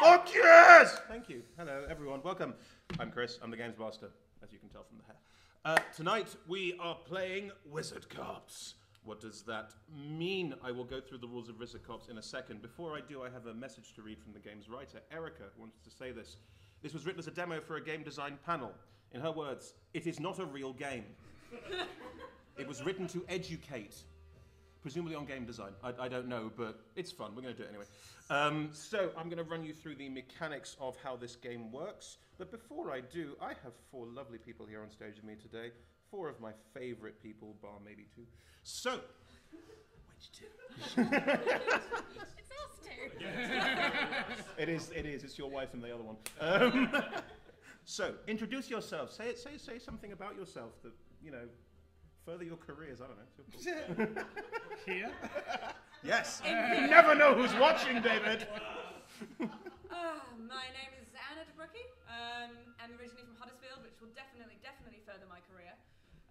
Fuck yes! Thank you. Hello, everyone. Welcome. I'm Chris. I'm the Games Master, as you can tell from the hair. Tonight, we are playing Wizard Cops. What does that mean? I will go through the rules of Wizard Cops in a second. Before I do, I have a message to read from the game's writer. Erica wants to say this. This was written as a demo for a game design panel. In her words, it is not a real game. It was written to educate. Presumably on game design. I don't know, but it's fun. We're going to do it anyway. So I'm going to run you through the mechanics of how this game works. But before I do, I have 4 lovely people here on stage with me today. 4 of my favorite people, bar maybe 2. So, which 2? It's us 2. It is. It's your wife and the other one. So, introduce yourself. Say something about yourself that, you know, further your careers. I don't know. Here? Yes. You never know who's watching, David. My name is Dobrucki. I'm originally from Huddersfield, which will definitely further my career.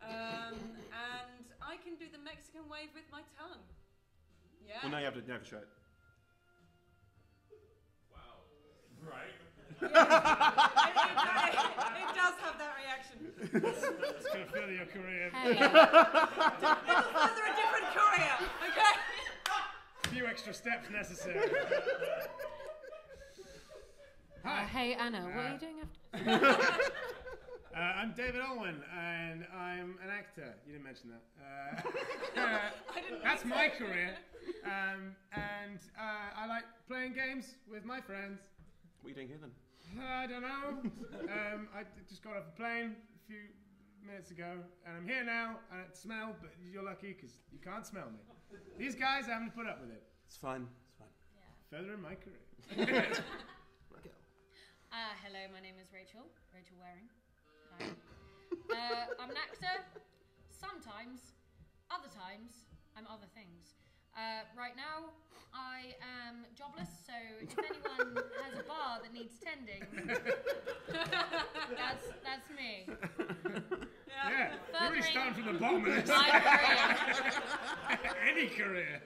And I can do the Mexican wave with my tongue. Yeah. Well, now you have to show it. Wow. Right. It does have that reaction. It's going to further your career. Hey. It'll further a different career, okay? A few extra steps necessary. Hi. Hey Anna, what are you doing after? I'm David Alwyn, and I'm an actor. You didn't mention that. That's my career. And I like playing games with my friends. What are you doing here then? I don't know. I just got off a plane a few minutes ago, and I'm here now, and I smell, but you're lucky because you can't smell me. These guys are having to put up with it. It's fine. It's fine. Yeah. Further in my career. Hello, my name is Rachel Waring. Hi. I'm an actor. Sometimes, other times, I'm other things. Right now, I am jobless, so if anyone has a bar that needs tending, that's me. Yeah, you're really starting from the bottom of this. My career. Any career.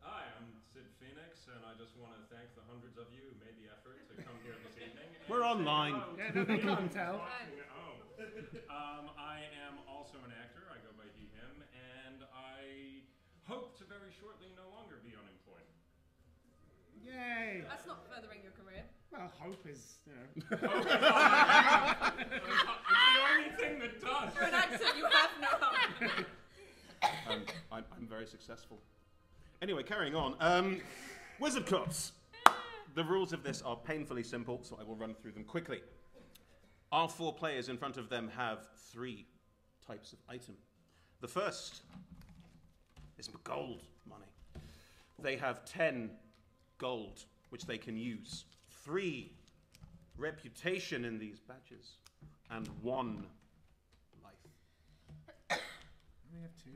Hi, I'm Sid Phoenix, and I just want to thank the hundreds of you who made the effort to come here this evening. We're online. Yeah, no, they can't tell. I am also an actor. I go by he, him, and I hope to very shortly no longer be unemployed. Yay. That's not furthering your career. Well, hope is, you know. It's the only thing that does. For an actor, you have no hope. I'm very successful. Anyway, carrying on. Wizard Cops. The rules of this are painfully simple, so I will run through them quickly. Our 4 players in front of them have 3 types of item. The first is gold money. They have 10 gold, which they can use. 3 reputation in these badges, and 1 life. I only have 2.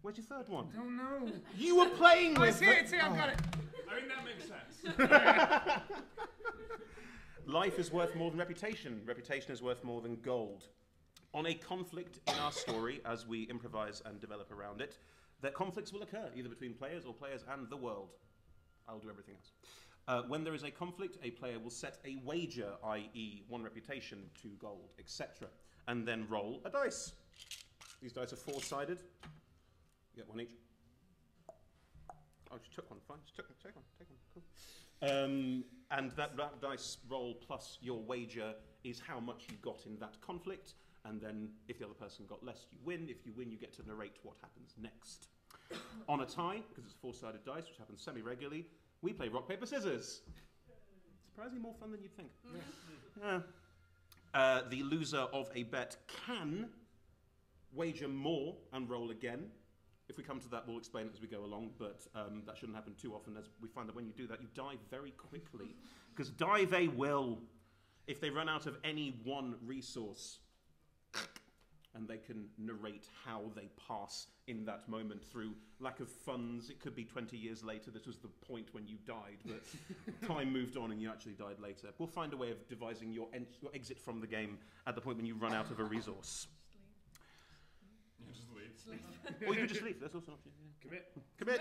Where's your third one? I don't know. You were playing with It's here, I've got it. I mean, that makes sense. Life is worth more than reputation. Reputation is worth more than gold. On a conflict in our story, as we improvise and develop around it, that conflicts will occur, either between players or players and the world. I'll do everything else. When there is a conflict, a player will set a wager, i.e. 1 reputation, 2 gold, etc., and then roll a dice. These dice are 4-sided. You get 1 each. I just took one, fine. Just take one. Cool. And that dice roll plus your wager is how much you got in that conflict. And then if the other person got less, you win. If you win, you get to narrate what happens next. On a tie, because it's 4-sided dice, which happens semi-regularly, we play rock, paper, scissors. Surprisingly more fun than you'd think. The loser of a bet can wager more and roll again. If we come to that, we'll explain it as we go along, but that shouldn't happen too often, as we find that when you do that, you die very quickly. Because die they will if they run out of any one resource. And they can narrate how they pass in that moment through lack of funds. It could be 20 years later. This was the point when you died, but time moved on and you actually died later. We'll find a way of devising your exit from the game at the point when you run out of a resource. Just leave. Or you can just leave. That's also an option. Yeah. Commit. Commit.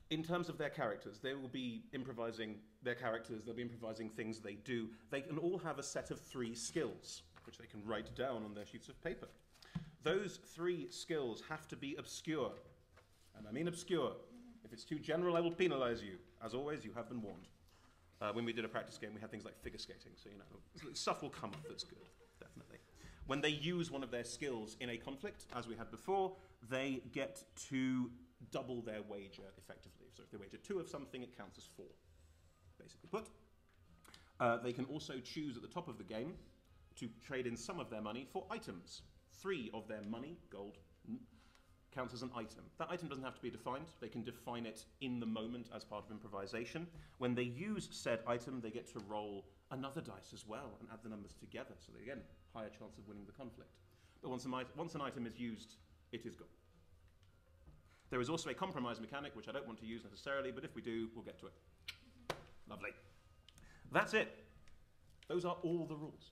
In terms of their characters, they will be improvising their characters, they'll be improvising things they do. They can all have a set of 3 skills, which they can write down on their sheets of paper. Those 3 skills have to be obscure. And I mean obscure. If it's too general, I will penalize you. As always, you have been warned. When we did a practice game, we had things like figure skating, so you know, stuff will come up that's good, definitely. When they use one of their skills in a conflict, as we had before, they get to double their wager, effectively. So if they wager 2 of something, it counts as 4, basically put. They can also choose at the top of the game to trade in some of their money for items. 3 of their money, gold, counts as an item. That item doesn't have to be defined. They can define it in the moment as part of improvisation. When they use said item, they get to roll another dice as well and add the numbers together, so they, again, higher chance of winning the conflict. But once an item is used, it is gone. There is also a compromise mechanic, which I don't want to use necessarily, but if we do, we'll get to it. Lovely. That's it. Those are all the rules.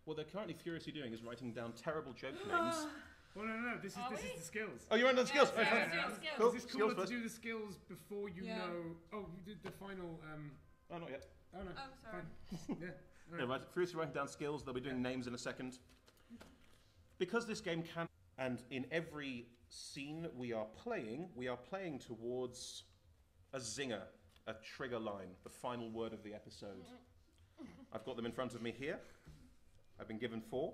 What they're currently furiously doing is writing down terrible joke names. Well, no. This is the skills. Oh, you're on the skills. Yeah, Okay. skills. Cool. Is this Skills cooler first. to do the skills before you Yeah. know? Oh, you did the final. Oh, not yet. Oh no. Oh, sorry. Fine. Yeah. All Yeah, right. right. Furiously writing down skills. They'll be doing names in a second. Because this game can, and in every scene we are playing towards a zinger, a trigger line, the final word of the episode. I've got them in front of me here. I've been given 4.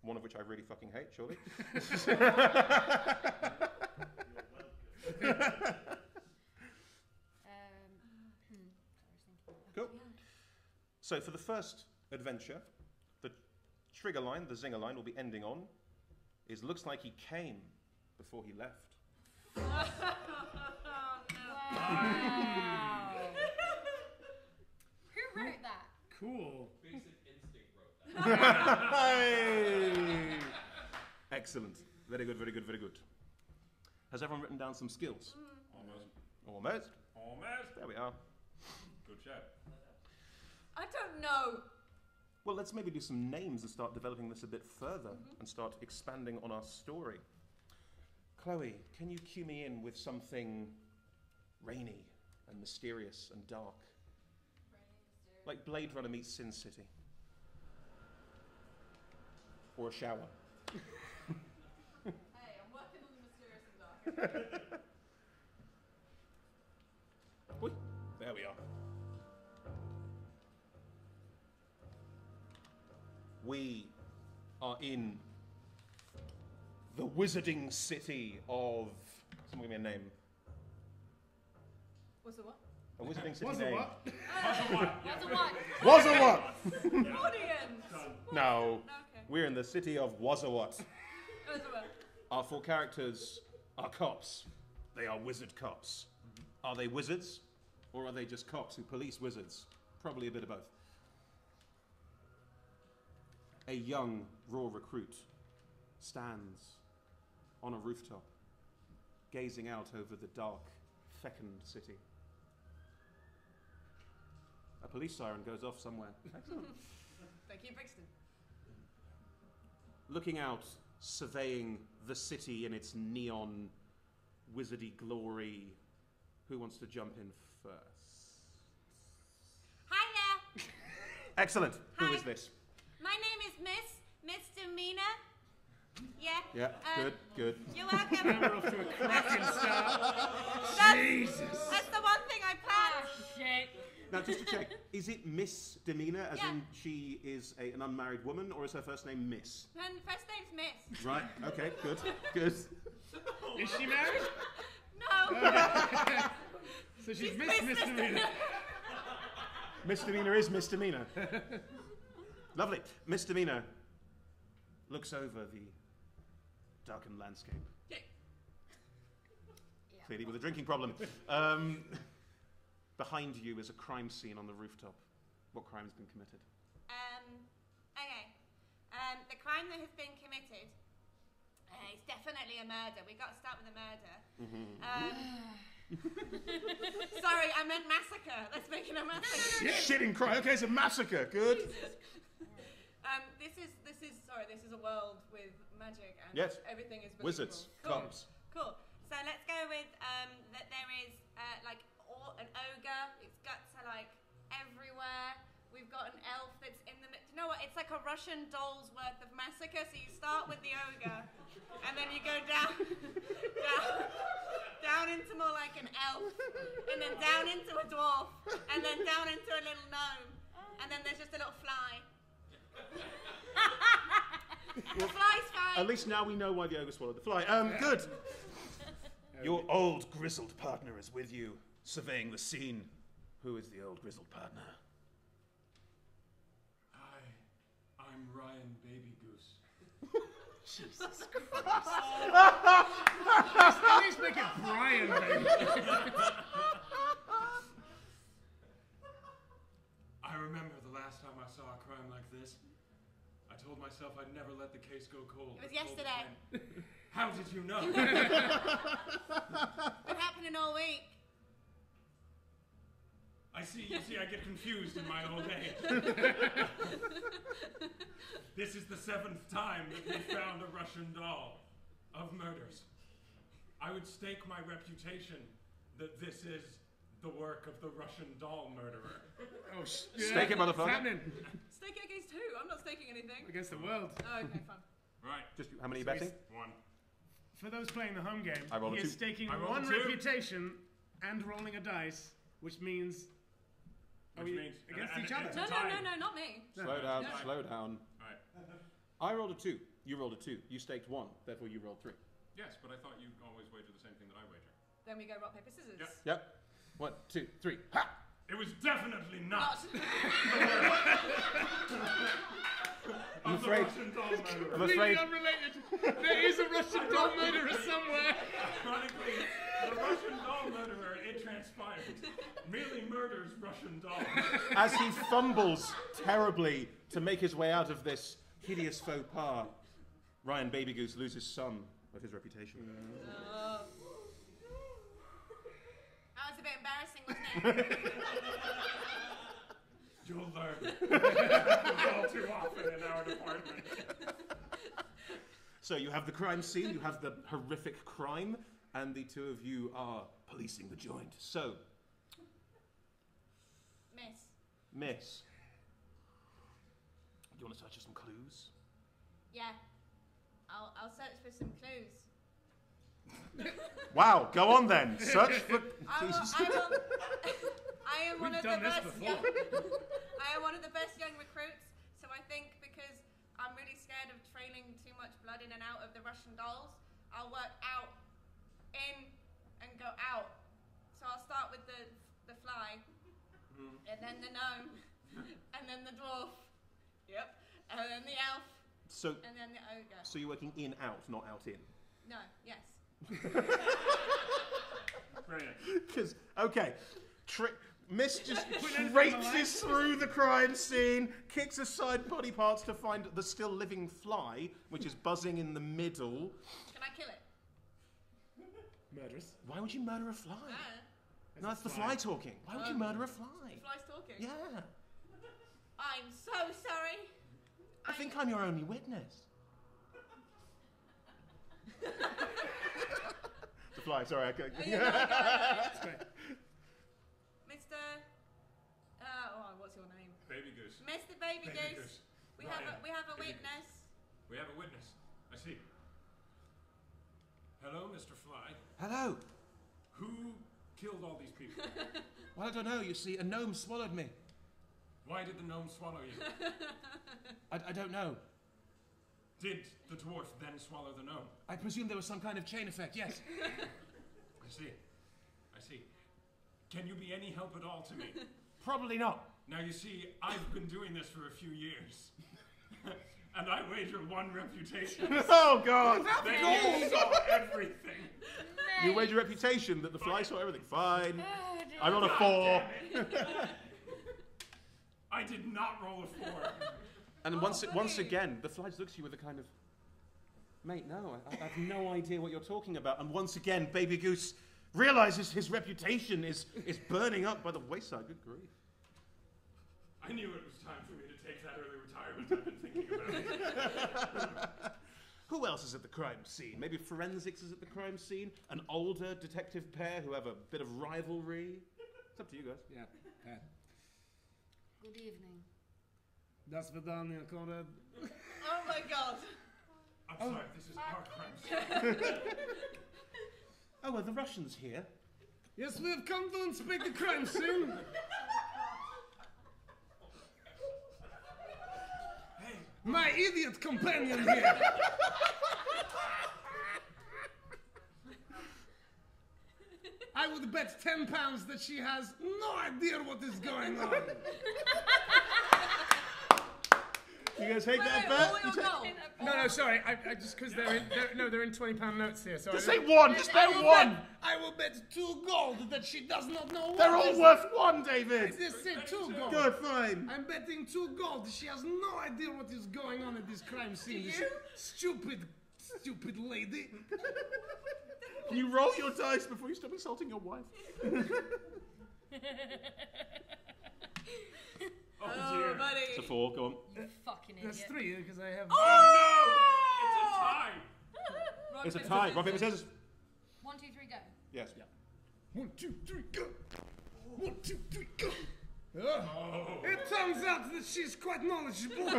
One of which I really fucking hate, surely. Cool. So for the first adventure, the trigger line, the zinger line, will be ending on is looks like he came before he left. Oh, no. Wow. Who wrote that? Cool. Basic Instinct wrote that. Hey! Excellent. Very good, very good, very good. Has everyone written down some skills? Almost. Almost. Almost. There we are. Good job. I don't know. Well, let's maybe do some names and start developing this a bit further and start expanding on our story. Chloe, can you cue me in with something rainy and mysterious and dark? Like Blade Runner meets Sin City. Or a shower. Hey, I'm working on the mysterious and dark. Oi, there we are. We are in the wizarding city of... Someone give me a name. What's the what? A wizarding city Was name. it what? What's a what? Wazawat! Audience! No, Okay. we're in the city of Wazawat. What's the what? Our 4 characters are cops. They are wizard cops. Are they wizards? Or are they just cops who police wizards? Probably a bit of both. A young, raw recruit stands on a rooftop, gazing out over the dark, fecund city. A police siren goes off somewhere. Excellent. Thank you, Brixton. Looking out, surveying the city in its neon, wizardy glory. Who wants to jump in first? Hi there. Excellent. Who Hi. is this? My name is Misdemeanor. Yeah. Yeah, good. You're welcome. We're off to a cracking start. Jesus. That's the one thing I Ah, planned. shit. Now, just to check, is it Miss Demeanor, as Yeah. in she is an unmarried woman, or is her first name Miss? Her first name's Miss. Right, okay, good, good. Is she married? No. So she's She's Miss Miss Misdemeanor. Misdemeanor is misdemeanor. Lovely. Misdemeanor looks over the darkened landscape, Yeah. clearly with a drinking problem. Behind you is a crime scene on the rooftop. What crime has been committed? Okay. The crime that has been committed is definitely a murder. We got to start with a murder. Sorry, I meant massacre. Let's make it a massacre. Shitting crime. Okay, it's a massacre. Good. This is a world with magic and Yes. everything is Wizards. believable. Cops. Cool. So let's go with that there is like an ogre. Its guts are like everywhere. We've got an elf that's in the mix. You know what? It's like a Russian doll's worth of massacre. So you start with the ogre, and then you go down, down into more like an elf, and then down into a dwarf, and then down into a little gnome, and then there's just a little fly. The fly's fine. At least now we know why the ogre swallowed the fly. Good. Your old grizzled partner is with you, surveying the scene. Who is the old grizzled partner? I'm Ryan Baby Goose. Jesus Christ. At least make it Brian, baby. I remember the last time I saw a crime like this. I told myself I'd never let the case go cold. It was yesterday. How did you know? Been happening all week. I see, I get confused in my old age. This is the 7th time that we found a Russian doll of murders. I would stake my reputation that this is the work of the Russian doll murderer. Oh, Stake it, motherfucker. What's happening? Stake it against who? I'm not staking anything. Against the world. Oh, okay, fine. Right. Just how many are you betting? 1. For those playing the home game, I rolled a he is 2. staking I rolled one a 2. reputation and rolling a dice, which means... Which means against and each other. No, not me. Slow down, No. slow down. Right. I rolled a 2. You rolled a 2. You staked 1. Therefore, you rolled 3. Yes, but I thought you always wager the same thing that I wager. Then we go rock, paper, scissors. Yep. Yep. 1, 2, 3. Ha! It was definitely not. I'm of afraid. The Russian doll murderer. I'm afraid. Completely unrelated. There is a Russian doll murderer somewhere. Ironically, the Russian doll murderer, it transpired, merely murders Russian dolls. As he fumbles terribly to make his way out of this hideous faux pas, Ryan Baby Goose loses some of his reputation. That was a bit embarrassing, wasn't it? You'll learn. All too often in our department. So you have the crime scene, you have the horrific crime, and the two of you are policing the joint. So, Miss, do you want to search for some clues? Yeah. I'll search for some clues. Wow, go on then. Search for... Jesus. I am one We've of done the this best. before. I am one of the best young recruits. So I think because I'm really scared of trailing too much blood in and out of the Russian dolls, I'll work out, in, and go out. So I'll start with the fly, and then the gnome, and then the dwarf. Yep. And then the elf. So, and then the ogre. So you're working in, out, not out, in? No. Yes. Brilliant. Because, okay, Miss just traipses through the crime scene, kicks aside body parts to find the still living fly, which is buzzing in the middle. Can I kill it? Murderous. Why would you murder a fly? No, that's the fly talking. Why would you murder a fly? The fly's talking? Yeah. I'm so sorry. I think I'm your only witness. The fly, sorry. I can't. That's great. Mr. What's your name? Baby Goose. Mr. Baby Goose. We have a Baby witness. Goose. We have a witness. I see. Hello, Mr. Fly. Hello. Who killed all these people? Well, I don't know. You see, a gnome swallowed me. Why did the gnome swallow you? I don't know. Did the dwarf then swallow the gnome? I presume there was some kind of chain effect, yes. I see. Can you be any help at all to me? Probably not. Now you see, I've been doing this for a few years. And I wager one reputation. Oh, God. That you saw everything. You wager reputation that the fly saw everything. Fine. Oh, dear. I rolled a 4. Damn it. I did not roll a 4. And once again, the fly just looks at you with a kind of, mate, no, I have no idea what you're talking about. And once again, Baby Goose realizes his reputation is burning up by the wayside. Good grief. I knew it was time for me to take that early retirement I've been thinking about. Who else is at the crime scene? Maybe forensics is at the crime scene? An older detective pair who have a bit of rivalry? It's up to you guys. Yeah. Good evening. Das Vidania, Conrad. Oh my god. I'm sorry, this is our crime scene. Oh, are the Russians here? Yes, we have come to inspect the crime scene. Hey, My idiot companion here. I would bet £10 that she has no idea what is going on. You guys take that Wait, bet? all your gold. No, sorry. I just because they're in £20 notes here. So Just I say one! Just bet one! I will bet 2 gold that she does not know. They're what all is- worth one, David! I just said 2 gold. Good, fine. I'm betting 2 gold. She has no idea what is going on at this crime scene. This stupid lady. Can you roll your dice before you stop insulting your wife? oh Oh, dear. buddy. It's a 4, go on. You fucking idiot. That's 3 because I have. Oh no! It's a tie. Rock, paper, scissors. 1, 2, 3, go. Yes. 1, 2, 3, go. 1, 2, 3, go. Oh. It turns out that she's quite knowledgeable.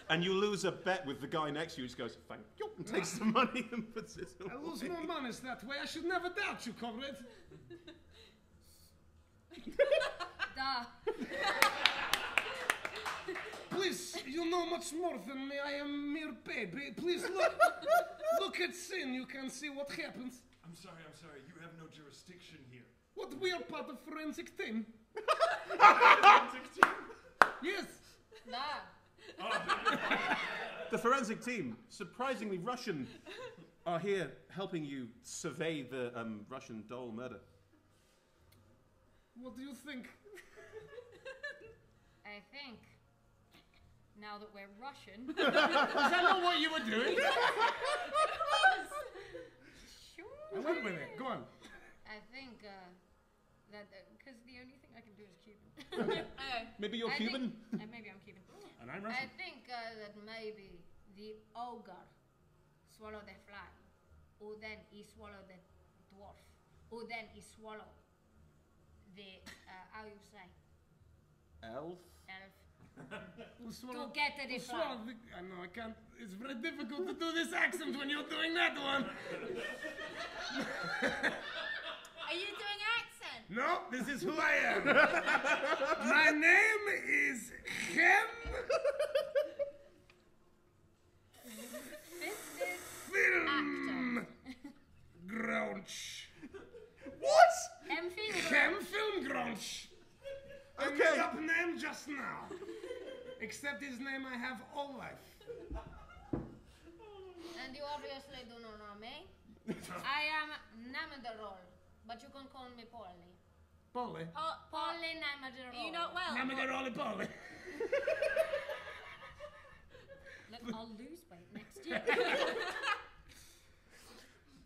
And you lose a bet with the guy next to you who just goes, thank you, and takes the money and puts it away. I lose more money that way. I should never doubt you, comrade. Da. Please, you know much more than me. I am mere baby. Please look at sin. You can see what happens. I'm sorry, you have no jurisdiction here. What, we are part of forensic team? Yes. Da. The forensic team, surprisingly Russian, are here helping you survey the Russian doll murder. What do you think? I think now that we're Russian. Is that not what you were doing? I went with it. Go on. I think that because the only thing I can do is Cuban. Okay. Maybe you're I Cuban? Think, maybe I'm Cuban. And I'm I Russian. think that maybe the ogre swallowed the fly, or then he swallowed the dwarf, or then he swallowed the how you say Elf? elf to get to the fly. I know, I can't. It's very difficult to do this accent when you're doing that one. Are you doing accent? No, this is who I am. My name is Hem Fisted Film Gronch. What? Hem Film Gronch. I Okay. made up name just now. Except his name I have all life. And you obviously do not know me. I am Namadorol, but you can call me Polly. Polly. Polly Namadorol. Are you not well? Namadoroli Polly. Look, I'll lose weight next year.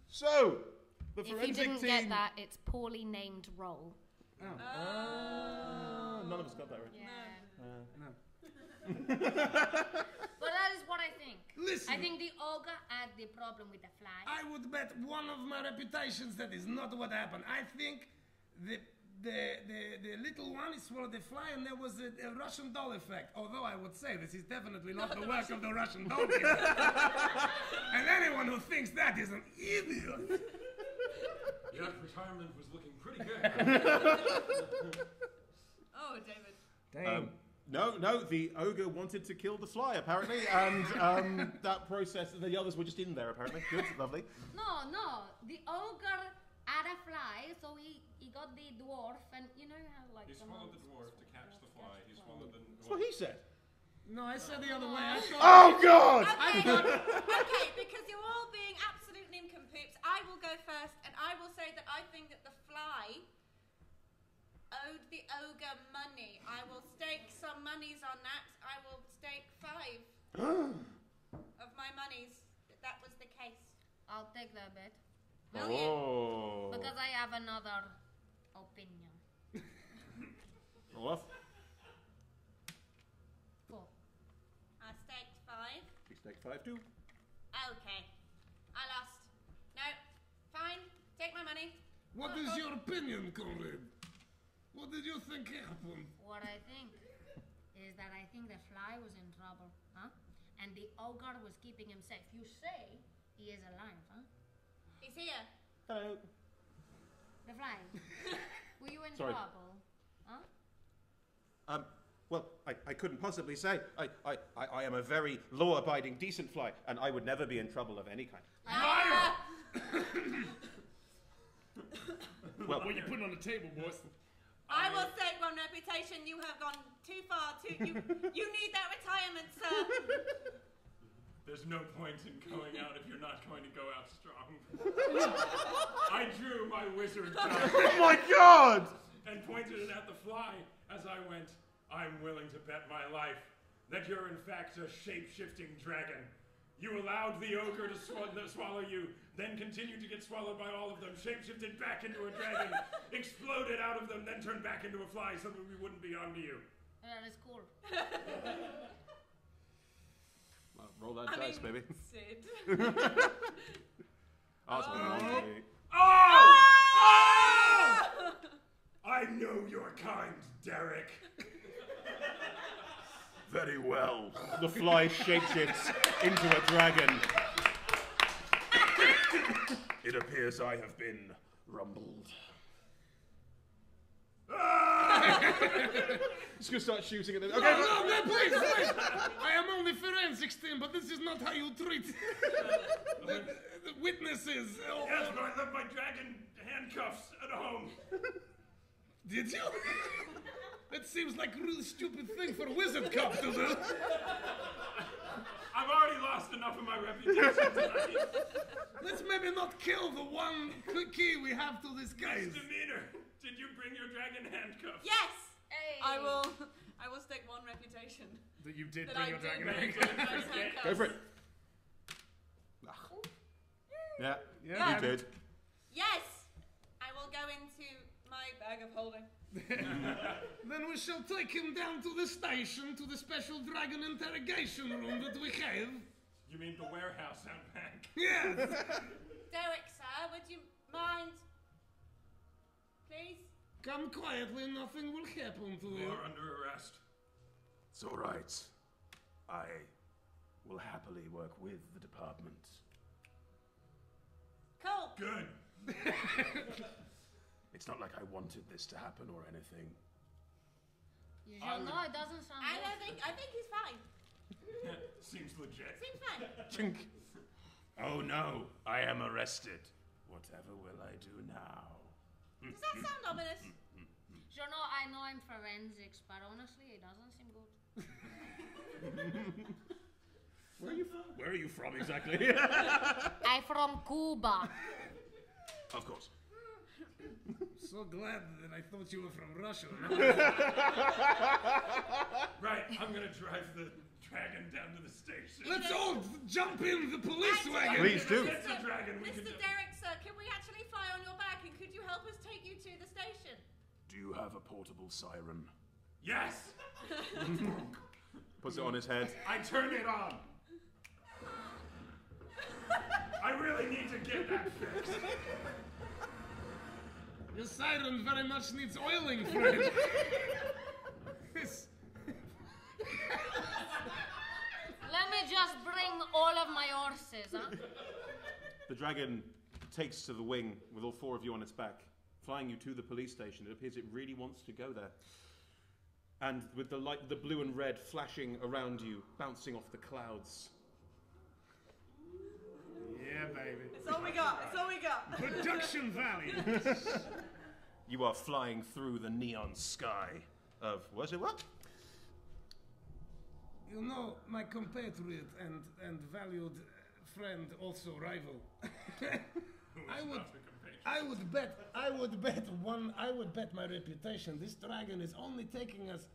So, the If you forensic didn't team... get that, it's poorly named roll. None of us got that right. Yeah. No. But that is what I think. Listen. I think the ogre had the problem with the fly. I would bet one of my reputations that is not what happened. I think the little one is swallowed the fly and there was a Russian doll effect. Although I would say this is definitely not the work of the Russian doll killer. And anyone who thinks that is an idiot. Your retirement was looking pretty good. Oh, David. Damn. No, the ogre wanted to kill the fly, apparently, and that process, the others were just in there, apparently. Good, lovely. No, the ogre had a fly, so he got the dwarf, and you know how like He the swallowed the monks dwarf to catch the fly. He swallowed the... That's what he said. No, I said the other way. I thought Oh, God! Okay, because you're all being absolute nincompoops, I will go first, and I will say that I think that the fly owed the ogre money. I will stake some monies on that. I will stake 5 of my monies that was the case. I'll take that bet Will you? Oh. because I have another opinion. Roll off. 4. I stake Take 5 too. Okay. I lost. No. Fine. Take my money. What is your opinion, comrade? What did you think happened? What I think is that I think the fly was in trouble, huh? And the ogre was keeping him safe. You say he is alive, huh? He's here. Hello. The fly. Were you in Sorry. trouble? Huh? Well, I couldn't possibly say. I am a very law-abiding, decent fly, and I would never be in trouble of any kind. Well, What are you putting on the table, boss? I will take one reputation. You have gone too far. You need that retirement, sir. There's no point in going out if you're not going to go out strong. I drew my wizard gun. oh my God! And pointed it at the fly as I went, I'm willing to bet my life that you're in fact a shape-shifting dragon. You allowed the ogre to swallow you, then continued to get swallowed by all of them, shape-shifted back into a dragon, exploded out of them, then turned back into a fly so that we wouldn't be onto you. That is cool. Well, roll that dice, baby. Sid. Awesome. Oh! Oh! I know your kind, Derek. Very well. The fly shapeshifts into a dragon. It appears I have been rumbled. Just gonna start shooting at them. Okay, No, please. I am only forensics team, but this is not how you treat the witnesses. Yes, but I left my dragon handcuffs at home. Did you? That seems like a really stupid thing for a wizard cop to do. I've already lost enough of my reputation tonight. Let's maybe not kill the one key we have to this case. Misdemeanor. Did you bring your dragon handcuffs? Yes. Hey. I will stake one reputation. That you did That bring I your did dragon bring egg. those handcuffs. go for it. Yeah, Yeah. you did. Yes. I will go into my bag of holding. Then we shall take him down to the station, to the special dragon interrogation room that we have. You mean the warehouse out back? Yes. Derek, sir, would you mind? Please? Come quietly, nothing will happen to You you. are under arrest. It's all right. I will happily work with the department. Cool. Good. It's not like I wanted this to happen or anything. You sure? No, it doesn't sound good. I think he's fine. Seems legit. Seems fine. Chink. Oh no, I am arrested. Whatever will I do now? Does that sound ominous? Sure, no, I know I'm forensics, but honestly, it doesn't seem good. Where are you from exactly? I'm from Cuba. Of course. So glad that I thought you were from Russia. Right, I'm gonna drive the dragon down to the station. Let's all jump in the police wagon. Please do. Get the dragon. We Mr. can Derek, sir, can we actually fly on your back and could you help us take you to the station? Do you have a portable siren? Yes. Puts it on his head. I turn it on. I really need to get that fixed. Your siren very much needs oiling, Fred. Yes. Let me just bring all of my horses, huh? The dragon takes to the wing with all 4 of you on its back, flying you to the police station. It appears it really wants to go there. And with the light, the blue and red flashing around you, bouncing off the clouds. Yeah, baby. It's all we got. It's all we got. Production value. You are flying through the neon sky of, was it what? You know, my compatriot and valued friend, also rival. I would bet my reputation this dragon is only taking us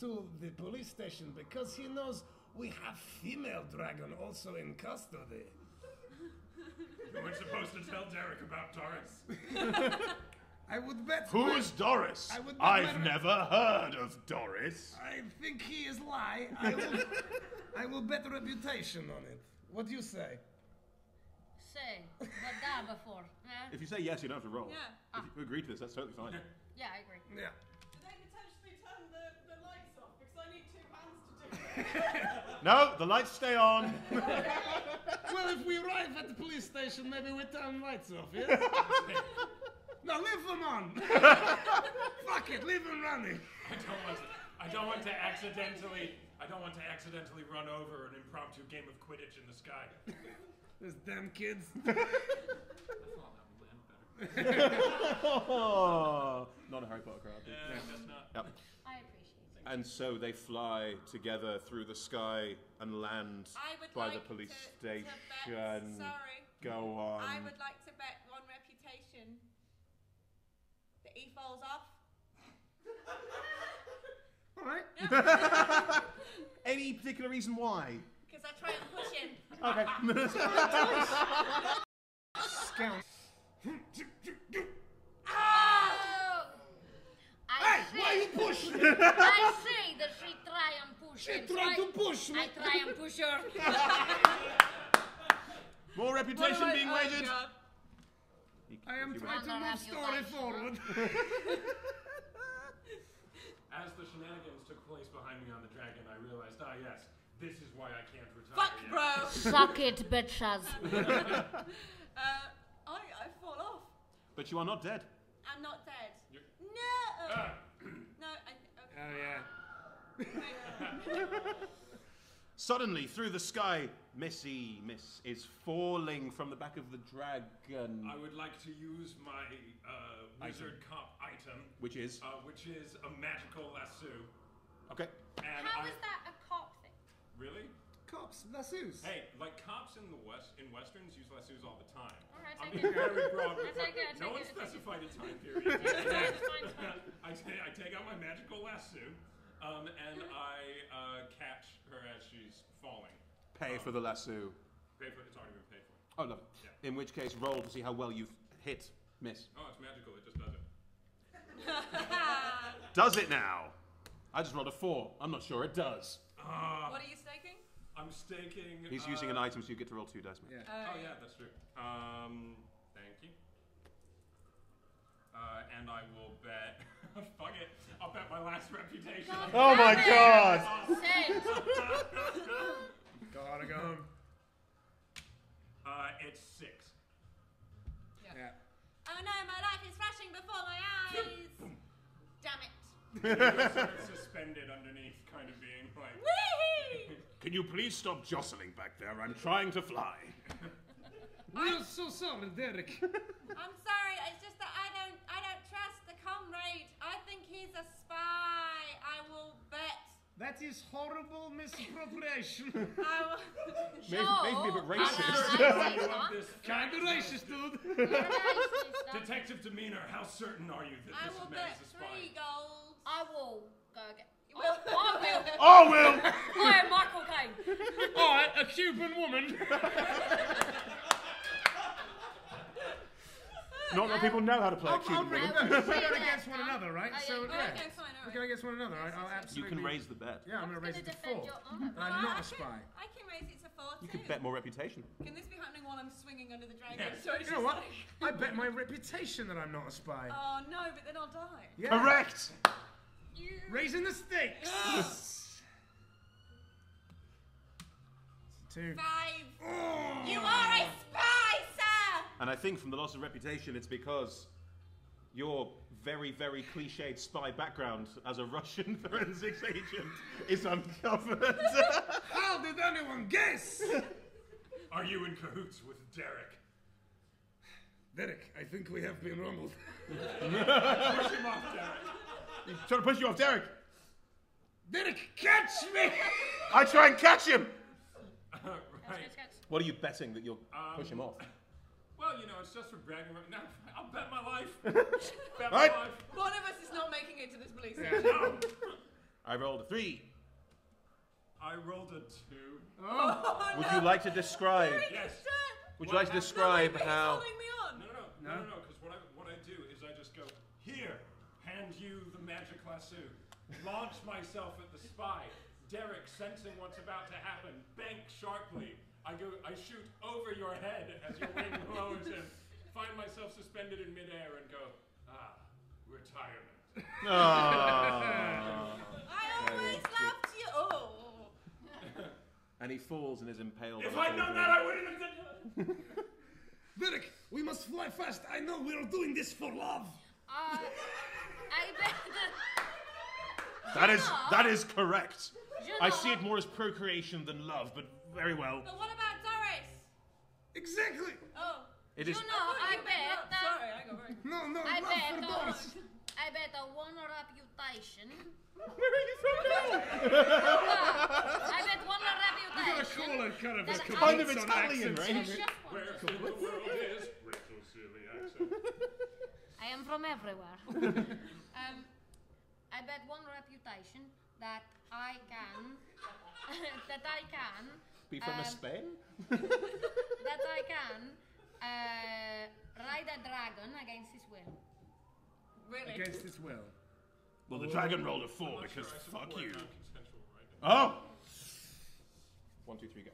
to the police station because he knows we have female dragon also in custody. You weren't supposed to tell Derek about Doris. I would bet. Who's Doris? I would bet I've never heard of Doris. I think he is lie. I will bet reputation on it. What do you say? Say, but that before. If you say yes, you don't have to roll. Yeah. If you agree to this, that's totally fine. Yeah, I agree. Yeah. Do they potentially turn the lights off? Because I need 2 hands to do it. No, the lights stay on. Well, if we arrive at the police station, maybe we turn lights off, yes? No, leave them on. Fuck it, leave them running. I don't want to accidentally run over an impromptu game of Quidditch in the sky. Those damn kids. I thought that would land better. Not a Harry Potter crowd. Yeah, that's not. Yep. I appreciate it. And so they fly together through the sky and land I would by like the police to station. bet, sorry. Go on. I would like to bet on reputation that he falls off. All right. Any particular reason why? Because I try and push him. Okay. Scout. Oh! Hey, why you push me? I say that she try and push She him. tried to push me. I try and push her. More reputation being wagered. God. I am You trying to I'll move have you story back. forward. As the shenanigans took place behind me on the dragon, I realized, yes, this is why I can't retire Fuck, yet. bro. Suck it, bitches. I fall off. But you are not dead. I'm not dead. You're- No. Ah. No. Okay. Oh yeah. Suddenly, through the sky, Miss is falling from the back of the dragon. I would like to use my wizard cop item, Which is? which is a magical lasso. Okay. And How is that a cop thing? Really? Cops, lassos. Hey, like cops in the westerns use lassos all the time. Alright, I'm take being it. very broad. I take it, I No take one it, I take it. specified a time period. It's fine, it's fine. I take out my magical lasso, and I catch her as she's falling. Pay for the lasso. Pay for it's already been paid for. Oh, lovely. Yeah. In which case, roll to see how well you've hit Miss. Oh, it's magical. It just does it. Does it now? I just rolled a 4. I'm not sure it does. What are you staking? I'm staking. He's using an item, so you get to roll 2 dice. Mate. Yeah. Oh yeah, that's true. Thank you. And I will bet. Fuck it. I'll bet my last reputation. Oh my god! Send. Gotta go home. It's 6. Yeah. Oh no, my life is flashing before my eyes. Damn it. Sort of suspended underneath, kind of being like. Whee! Can you please stop jostling back there? I'm trying to fly. We're so sorry, Derek. I'm sorry, it's just that I don't trust the comrade. I think he's a spy. I will bet. That is horrible misappropriation. I will. Maybe a bit racist. Kind of racist, dude. Detective demeanor, how certain are you that I this will man bet is a spy? 3 gold. I will go get. You will. I will. Oh, Will! I am Michael Caine. I, a Cuban woman. Not that people know how to play a Cuban We're woman. going against one another, right? Oh, So, yeah. yeah. Okay, fine, We're alright. going against one another. I'll You absolutely. can raise the bet. Yeah, I'm going to raise it to 4. Defend your honor. And I'm not a spy. I can raise it to 4 You too. could bet more reputation. Can this be happening while I'm swinging under the dragon? Yeah. So it's You know just what? like- I bet my reputation that I'm not a spy. Oh no, but then I'll die. Yeah. Correct! Raising the stakes. 2. 5. You are a spy, sir. And I think from the loss of reputation, it's because your very, very cliched spy background as a Russian forensics agent is uncovered. How did anyone guess? Are you in cahoots with Derek? Derek, I think we have been rumbled. Push him off, Derek. He's trying to push you off, Derek. Derek, catch me! I try and catch him. Right. What are you betting that you'll push him off? Well, you know, it's just for bragging. No, I'll bet my life. Bet Right. my life. One of us is not making it to this police Yeah. station. No. I rolled a 3. I rolled a 2. Oh, Would you like to describe? Yes. Would you like to describe He's how? holding me on. No, because what I do is I just go cue the magic lasso, launch myself at the spy. Derek, sensing what's about to happen, bank sharply. I shoot over your head as your wing blows him, find myself suspended in midair and go, retirement. I always loved you. Oh. And he falls and is impaled. If I'd known that, I wouldn't have done that. Derek, we must fly fast. I know we're doing this for love. I bet That is correct. I see it more as procreation than love, but very well. But what about Doris? Exactly. Oh. It is. I bet that. Sorry, I got very. No, I love bet for Doris. I bet a one reputation. Where are you from now? I bet one You gotta reputation. call it kind of a That's kind of complete Italian, accent. right? It's just one. Where in the world is Rachel Silly accent? I am from everywhere. I bet one reputation that I can. Be from Spain? That I can ride a dragon against his will. Really? Against his will. Well, the dragon rolled a 4 I'm not because sure I fuck support you. non-consensual riding. Oh! 1, 2, 3, go.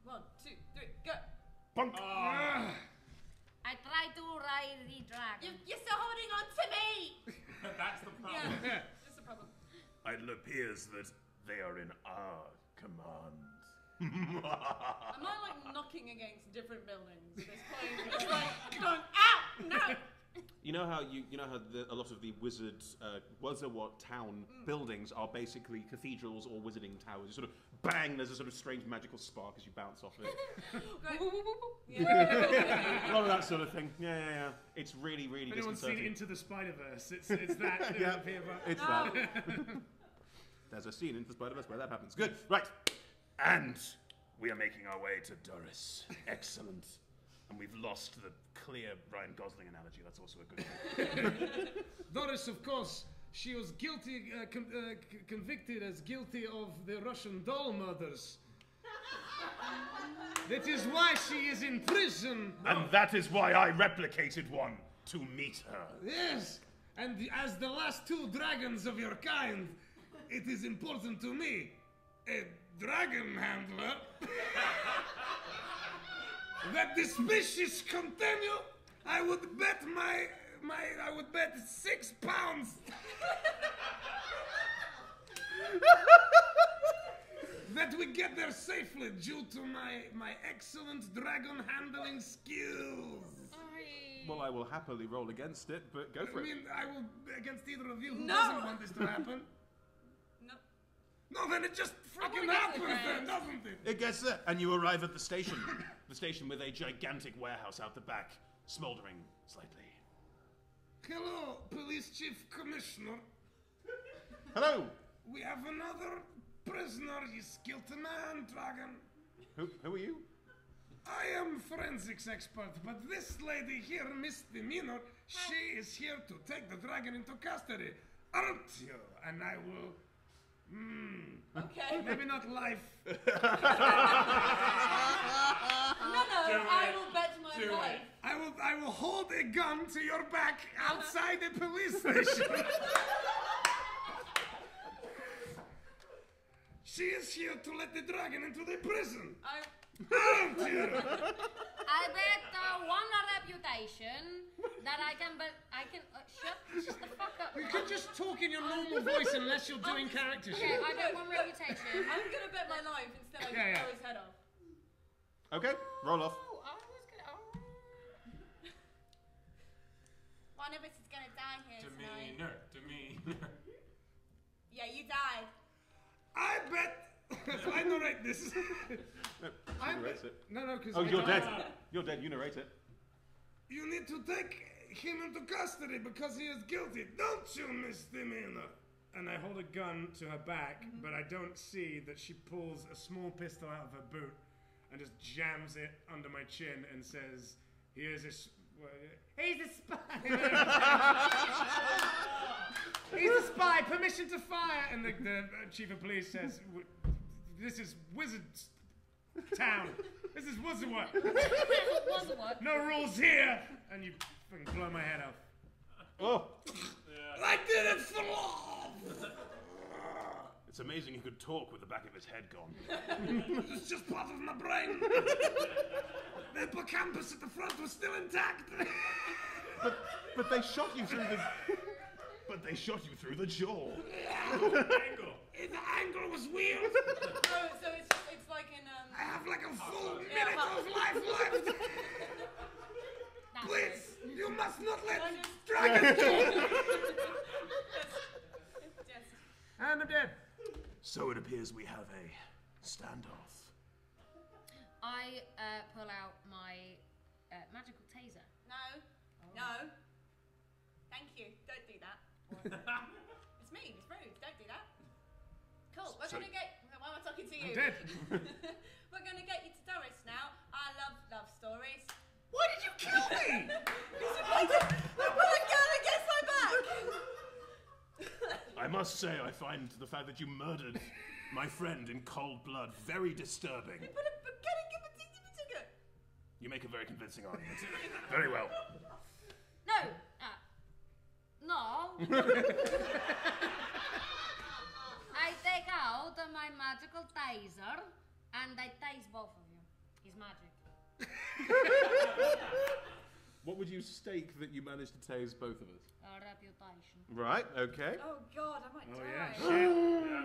1, 2, 3, go. Bunk! I try to ride the dragon. You're still holding on to me. That's the problem. Yeah. That's the problem. It appears that they are in our command. Am I like knocking against different buildings at this point? It's like going, ow, no. You know how a lot of the Wazawat town buildings are basically cathedrals or wizarding towers. You sort of bang, there's a sort of strange magical spark as you bounce off it. Yeah. A lot of that sort of thing. Yeah. It's really, really If anyone's seen disconcerting. Into the Spider-Verse, it's that. Yeah. Up here, but It's that. There's a scene in the Spider-Verse where that happens. Good. Right. And we are making our way to Doris. Excellent. And we've lost the clear Ryan Gosling analogy. That's also a good thing. Doris, of course, she was guilty, convicted as guilty of the Russian doll murders. That is why she is in prison. And that is why I replicated one to meet her. Yes, and as the last 2 dragons of your kind, it is important to me, a dragon handler, that the species continue. I would bet I would bet 6 pounds. That we get there safely due to my excellent dragon handling skills. Well, I will happily roll against it, but go for I it. mean, I will against either of you who No. doesn't want this to happen. No. No, then it just freaking wanna get to happens the then, ground. doesn't it? It gets there, and you arrive at the station. The station with a gigantic warehouse out the back, smouldering slightly. Hello, Police Chief Commissioner. Hello. We have another prisoner. He's killed a man, dragon. Who are you? I am forensics expert, but this lady here, Misdemeanor, she is here to take the dragon into custody, aren't you? And I will... Okay. maybe not life. No, I will bet my life. I will hold a gun to your back outside the police station. She is here to let the dragon into the prison. Aren't you? I bet one reputation that I can shut the fuck up. You can just talk in your normal voice unless you're doing character Okay, shit. I bet one reputation. I'm gonna bet my life instead of Yeah. blow his head off. Okay, roll off. Oh, I was gonna. One of us is gonna die here tonight. Demeanor. Yeah, you died. I bet. I narrate this. I narrates bet. it. No, because. Oh, you're dead. You're dead. You narrate it. You need to take him into custody because he is guilty, don't you, Misdemeanor? And I hold a gun to her back, but I don't see that she pulls a small pistol out of her boot and just jams it under my chin and says, "Here's a he's a spy. He's a spy. Permission to fire." And the chief of police says, "This is Wizard Town. This is Wizard. What? No rules here." And you fucking blow my head off. Oh. Like this. did it for love! It's amazing he could talk with the back of his head gone. It's just part of my brain. The hippocampus at the front was still intact. But they shot you through the... But they shot you through the jaw. Angle. The angle was weird. Oh, so it's like in I have like a full Yeah, minute huh. of life left. That's Please, you must not let I just- dragons go. Yes. And I'm dead. So it appears we have a standoff. I pull out my magical taser. No. No. Thank you. Don't do that. It's mean. It's rude. Don't do that. Cool. We're So- gonna get. Why am I talking to you? I'm dead. We're gonna get you to Doris now. I love love stories. Why did you kill me? I put a gun against my back. I must say, I find the fact that you murdered my friend in cold blood very disturbing. But get it, give it to good. You make a very convincing argument. Very well. No. No. I take out my magical taser and I tase both of you. It's magic. What would you stake that you managed to tase both of us? Reputation. Right, okay. Oh God, I might Oh die. yeah,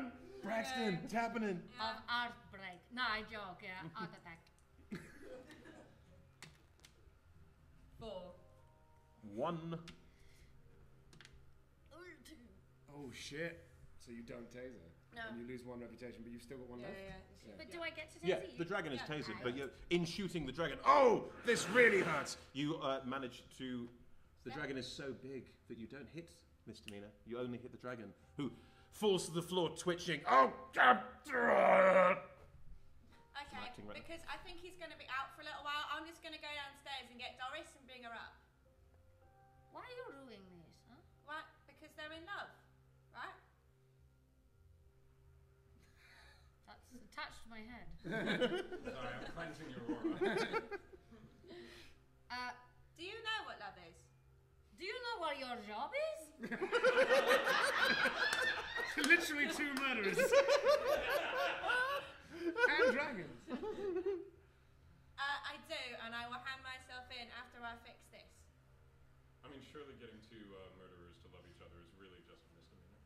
shit. Braxton, it's happening. Of art break. No, I joke. Yeah, art attack. 4. 1. Oh shit. So you don't taser. No. And you lose 1 reputation, but you've still got 1 left. But do I get to tase Yeah, you? the dragon is Yeah. tasered, but in shooting the dragon, oh, this really hurts. You manage to. The dragon is so big that you don't hit Misdemeanor. You only hit the dragon, who falls to the floor, twitching. Oh, God. Okay, Acting right. because I think he's going to be out for a little while. I'm just going to go downstairs and get Doris and bring her up. Why are you doing this? Huh? What? Because they're in love, right? That's attached to my head. Sorry, I'm cleansing your aura. Do you know what love is? Do you know what your job is? Literally 2 murderers. And dragons. I do, and I will hand myself in after I fix this. I mean, surely getting 2 murderers to love each other is really just a misdemeanor.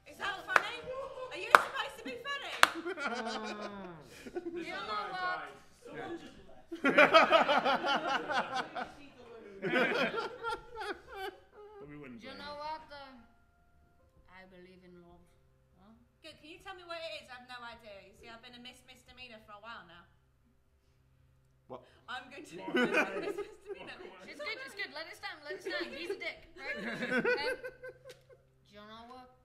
Is that funny? Are you supposed to be funny? This You is know why I what? died. But we wouldn't. Do you blame know what? I believe in love. Huh? Good. Can you tell me what it is? I have no idea. You see, I've been a misdemeanor for a while now. What? I'm going to misdemeanor. It's good, it's good. Let it stand, let it stand. He's a dick, right? Do you know what?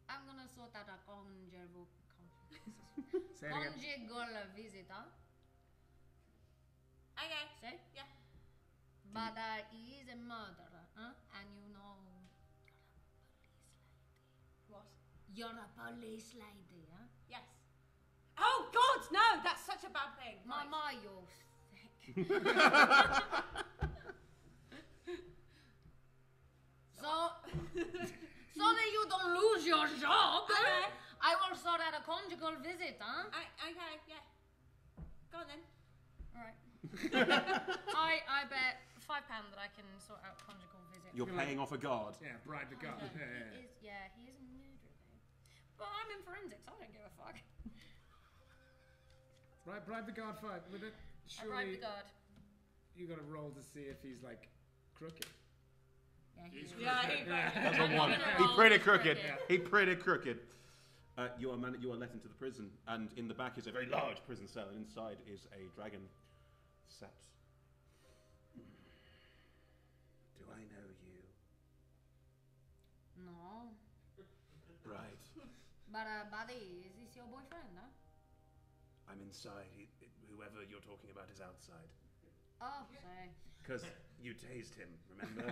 I'm gonna sort out a conjugal Say it again. visitor. Okay. See? Yeah. But he is a murderer, huh? And you know, What? you're a police lady, huh? Yes. Oh God, no! That's such a bad thing. Right. Mama, you're thick. So that you don't lose your job, Okay. I will sort out a conjugal visit, huh? Okay, yeah. Go on then. Alright. I bet £5 that I can sort out conjugal visit. You're paying off a guard. Yeah, bribe the guard. He is a murderer though. But I'm in forensics, I don't give a fuck. Right, bribe the guard fight with it. I bribed Surely the guard. you got to roll to see if he's like crooked. Yeah, He's is. Yeah, he That's a I'm 1. gonna He roll pretty this crooked. crooked. He pretty crooked. You are let into the prison, and in the back is a very large prison cell, and inside is a dragon sat. Do I know you? No. Right. But buddy, is this your boyfriend, huh? I'm inside. Whoever you're talking about is outside. Oh, sorry. Because you tased him, remember?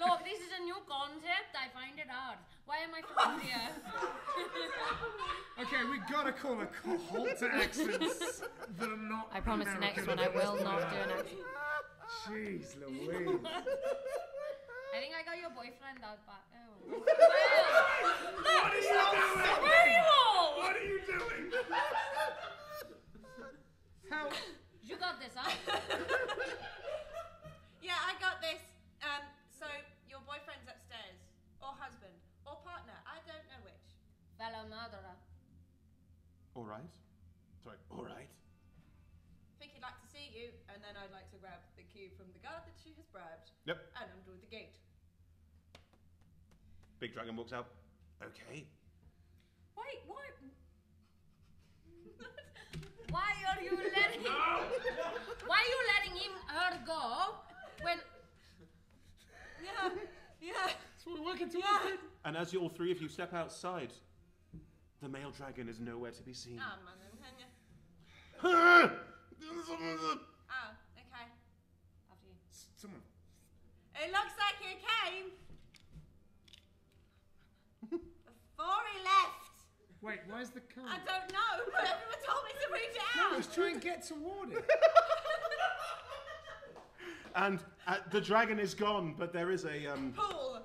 Look, this is a new concept. I find it hard. Why am I from here? Okay, we gotta call a halt to accents that are not. I promise the next one I will not do an accent. Jeez Louise. I think I got your boyfriend out back. Oh. What are you doing? What are you doing? How? You got this, huh? Yeah, I got this. So your boyfriend's upstairs, or husband, or partner. I don't know which. Fellow murderer. All right. Sorry. All right. Think he'd like to see you, and then I'd like to grab the key from the guard that she has bribed. Yep. And undo the gate. Big dragon walks out. Okay. Wait, what? Why are you letting Why are you letting her go when Yeah. That's what we're working towards. And as all three of you step outside, the male dragon is nowhere to be seen. Oh, man. Ah! Oh, okay. after you. Someone. It looks like he came before he left. Wait, where's the I card? don't know, but everyone told me to read it No, out. let's try and get toward it. And the dragon is gone, but there is a Pool.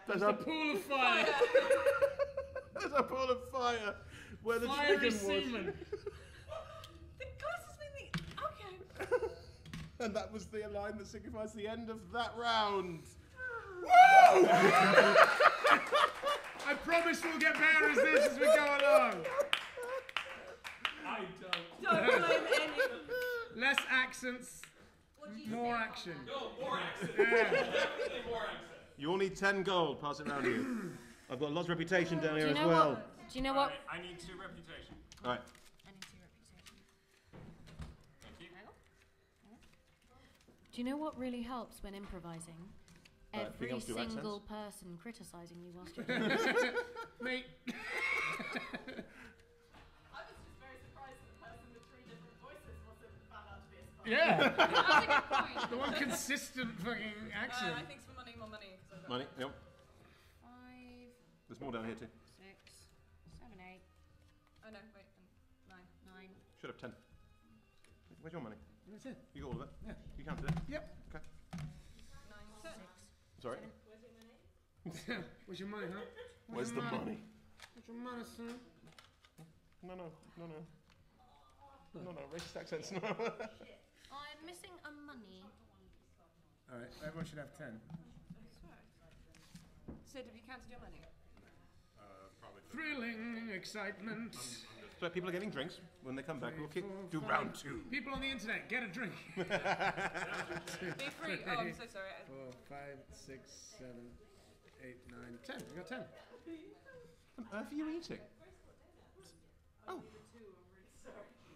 there's A a pool of fire. there's a pool of fire where the Fiery dragon was. semen. The closest thing. Okay. And that was the line that signifies the end of that round. I promise we'll get better as this as we go along. I don't. Don't blame any. Less accents, What do you more think? action. No, more accent. Yeah. Definitely more accent. You all need 10 gold. Pass it around to you. I've got lots of reputation down here Do you as know well. what? Do you know what? Alright, I need 2 reputation. All right. I need 2 reputation. Thank you. Do you know what really helps when improvising? Being Every able to do single accents? person criticizing you whilst you're doing it. Mate. I was just very surprised that the person with 3 different voices wasn't found out to be a spy. Yeah. That's a good point. The one consistent fucking I accent. think it's for money, more money. 'Cause I've got Money. Yep. 5, There's more down here too. 6, 7, 8, Oh no, wait, 9. 9. Should have 10. Where's your money? That's it. You got all of it? Yeah. You counted it? Yep. Okay. 9, 10. 6. Sorry. Where's your money, huh? Where's the money? Where's your money, son? No. Racist accents. No. I'm missing a money. Alright, everyone should have 10. Sid, have you counted your money? Probably. Thrilling excitement. So people are getting drinks. When they come back, we'll do 4, round 5. 2. People on the internet, get a drink. Be free. Oh, I'm so sorry. 4, 5, 6, 7, 8, 9, 10. We got 10. What on earth are you eating? Oh.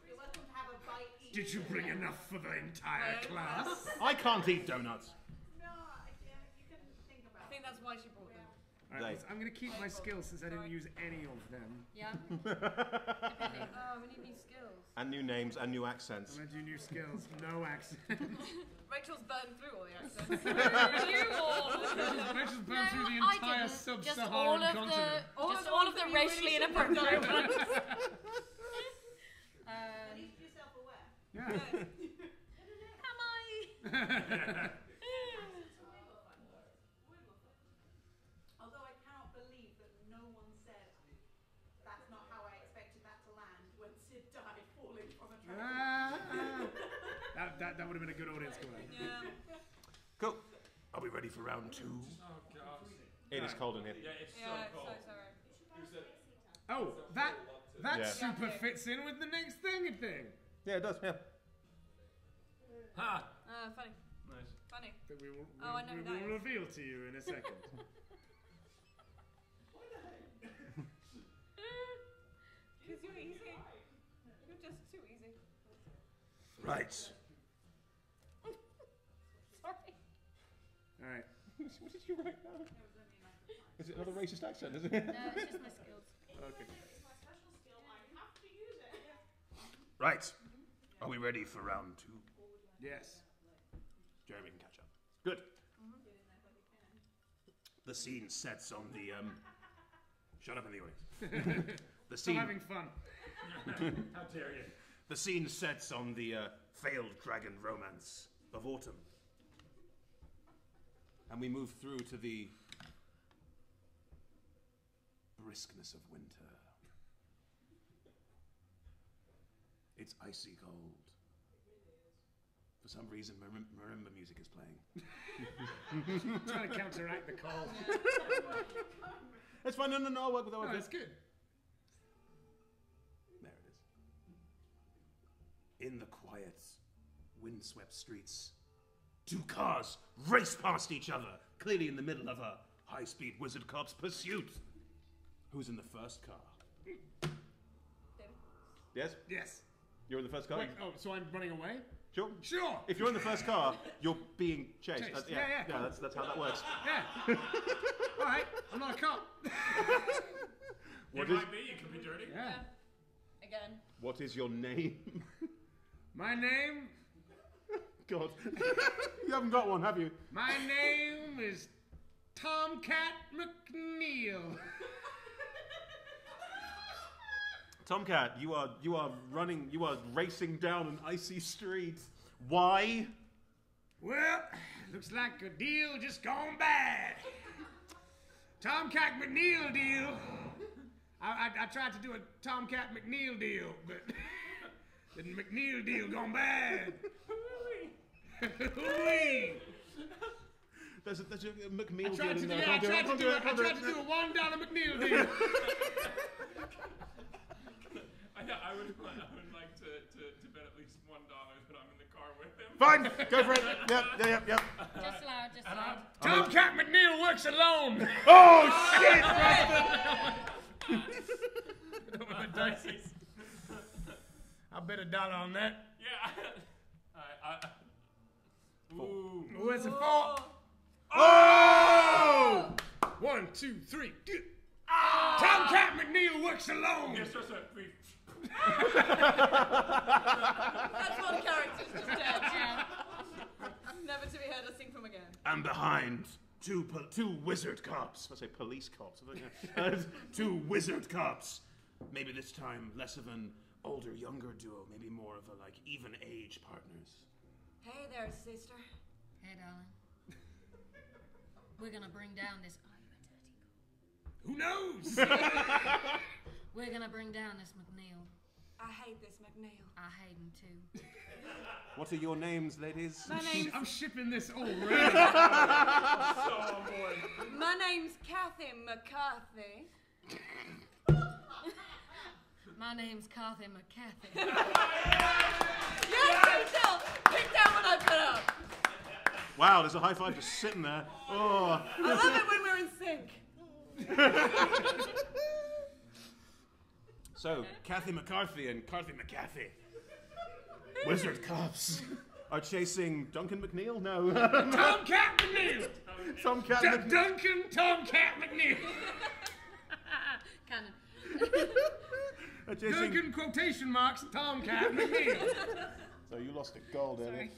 You're welcome to have a bite. Did you bring enough for the entire class? I can't eat donuts. No, you can think about it. I think that's why she brought them. Alright, I'm going to keep my skills since I didn't use any of them. Yeah? Oh, we need new skills. And new names and new accents. I'm going to do new skills. No accent. Rachel's burned through all the accents. You all. Rachel's burned through the I entire didn't. sub-Saharan continent. All of the racially inappropriate ones. Keep yourself aware. Yeah. Am I? Although I cannot believe that no one said that's not how I expected that to land when Sid died falling from a train. That would have been a good audience score. Yeah. Cool. Are we ready for round 2? Oh god. It is cold in here. Yeah, it's Yeah, so cold. so sorry. You said Oh, that Yeah. super fits in with the next thing. Yeah, it does. Yeah. ha. Funny. Nice. Funny. That we will, Oh, I know we who that will is. reveal to you in a second. Because you're easy. You're just too easy. Right. Sorry. Alright. What did you write down? Is it another racist accent? Is it? No, it's just my skills. Okay. It's my special skill. I have to use it. Right. Are we ready for round 2? Yes. Jeremy can catch up. Good. The scene sets on the. Shut up in the audience. The Still scene. having fun. How dare you? The scene sets on the failed dragon romance of autumn. And we move through to the briskness of winter. It's icy cold. For some reason, marimba music is playing. Trying to counteract the cold. It's fine. No, I'll work with that. No, it's good. There it is. In the quiet, windswept streets, two cars race past each other, clearly in the middle of a high-speed wizard cop's pursuit. Who's in the first car? Yes? Yes. You're in the first car? Wait, oh, so I'm running away? Sure. Sure. If you're in the first car, you're being chased. Chased. Yeah, Cool. that's how that works. Yeah. All right. I'm not a cop. You might be. You could be dirty. Yeah. Again. What is your name? My name? God. You haven't got one, have you? My name is Tomcat McNeil. Tomcat, you are racing down an icy street. Why? Well, looks like a deal just gone bad. Tomcat McNeil deal. I tried to do a Tomcat McNeil deal, but the McNeil deal gone bad. Hooey. There's a McNeil I tried deal in to there. do a $1 McNeil deal. I would like to bet at least $1 that I'm in the car with him. Fine, go for it. Yep. Just allowed, just allowed. Tomcat McNeil works alone. Oh shit! I bet $1 on that. Yeah. Ooh. Ooh, it's a 4. Oh! 1, 2, 3. Tomcat McNeil works alone. Yes, sir. That's one character's just dead. Yeah. Never to be heard or sing from again. And behind, two wizard cops. I say police cops. Two wizard cops. Maybe this time less of an older-younger duo. Maybe more of a even age partners. Hey there, sister. Hey, darling. We're gonna bring down this. Who knows? We're gonna bring down this McNeil. I hate this McNeil. I hate him too. What are your names, ladies? My name's I'm shipping this already. So on board. My name's Kathy McCarthy. My name's Kathy McCarthy. Yes, yourself. Pick down what I put up. Wow, there's a high five just sitting there. Oh. I love it when we're in sync. So, Kathy McCarthy and Carthy McCarthy, wizard cops, are chasing Duncan McNeil? No. Tomcat McNeil. Tomcat McNeil. Duncan Tomcat McNeil. Cannon. Are chasing... Duncan quotation marks Tomcat McNeil. So you lost a gold, Eddie.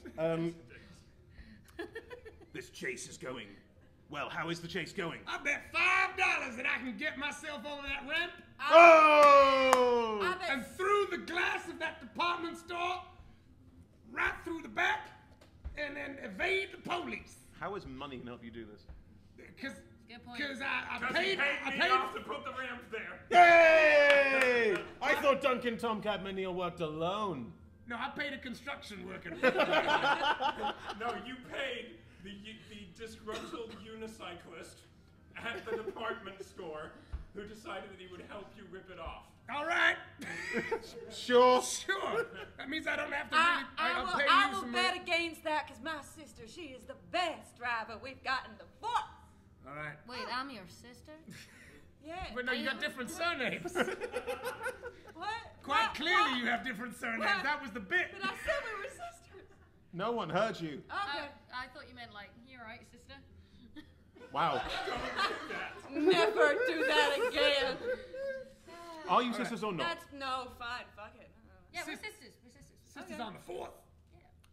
This chase is going. Well, how is the chase going? I bet $5 that I can get myself over that ramp Oh! I bet and through the glass of that department store, right through the back, and then evade the police. How is money going to help you do this? Because Good point. I Because paid he paid me off to put the ramp there. Yay! I thought Duncan Tomcat McNeil worked alone. No, I paid a construction worker. No, you paid the disgruntled unicyclist at the department store who decided that he would help you rip it off. All right. Sure. Sure. That means I don't have to really. I'll pay I you will some bet money. against that because my sister, she is the best driver we've got in the force. All right. Wait, I'm your sister? Yeah. But no, you got different surnames. What? Quite What? clearly, What? you have different surnames. What? That was the bit. But I said we were sisters. No one heard you. Okay. I thought you meant you're right, sister. Wow. Never do that again. Are you sisters or not? That's no fine. Fuck it. Yeah, we're sisters. We're sisters. Sisters Okay. on the 4th.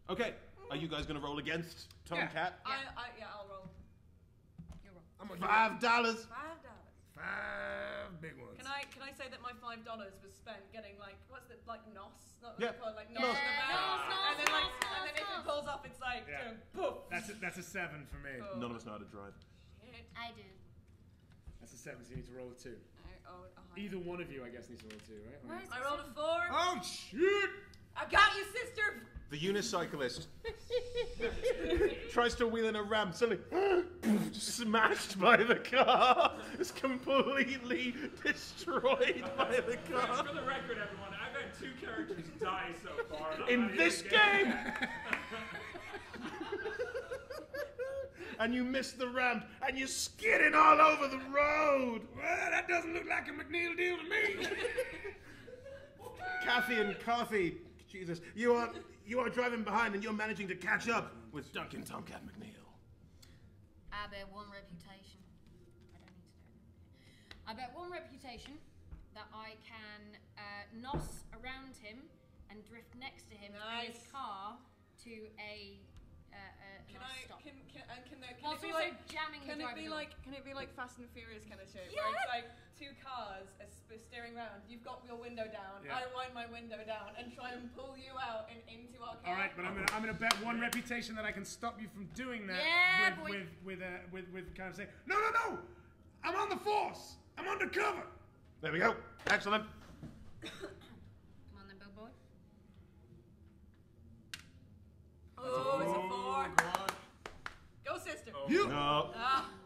Okay. Are you guys going to roll against Tomcat? Yeah, I'll roll. You're wrong. I'm gonna $5. $5. 5 big ones. Can I say that my $5 was spent getting what's it nos? Not Yeah. called nos. Nos. And then if it pulls off, it's like poof. That's a 7 for me. Oh. None of us know how to drive. Shit. I do. That's a 7, so you need to roll a 2. Oh, Either one of you, I guess, needs to roll a 2, right? I rolled a 4. Oh, shoot! I got you, sister. The unicyclist tries to wheel in a ramp, suddenly smashed by the car. Is completely destroyed by the car. For the record, everyone, I've had 2 characters die so far. In this game! And you miss the ramp, and you're skidding all over the road. Well, that doesn't look like a McNeil deal to me. Kathy and Carthy, Jesus, you are driving behind, and you're managing to catch up with Duncan Tomcat McNeil. I bet 1 reputation. I don't need to do it. I bet 1 reputation that I can nos around him and drift next to him in his car to a stop. Can Whilst it be also like jamming the driver door. can it be like Fast and Furious kind of shape? Yeah. Where it's like 2 cars steering around. You've got your window down. Yeah. I wind my window down and try and pull you out and into our car. All right, but I'm gonna bet 1 reputation that I can stop you from doing that. Yeah, with kind of saying, no, I'm on the force. I'm undercover. There we go. Excellent. Come on then, Bill Boy. Oh, it's a 4. Go, sister. You? No.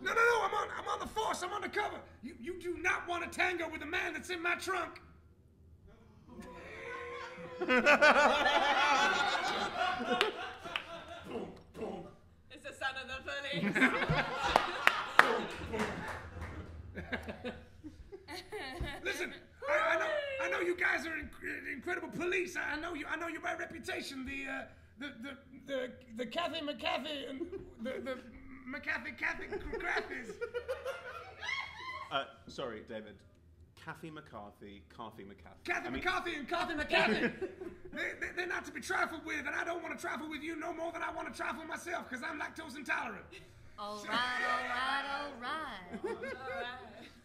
No, I'm on the force. I'm undercover. You do not want to tango with a man that's in my trunk. It's the son of the police. Listen, I know you guys are incredible police. I know you by reputation. The Kathy McCathy and the McCathy Crathys. Sorry, David. Kathy McCarthy, Carthy McCathy. Kathy McCarthy and Kathy McCathy. They're not to be trifled with, and I don't want to trifle with you no more than I want to trifle myself, because I'm lactose intolerant. All right.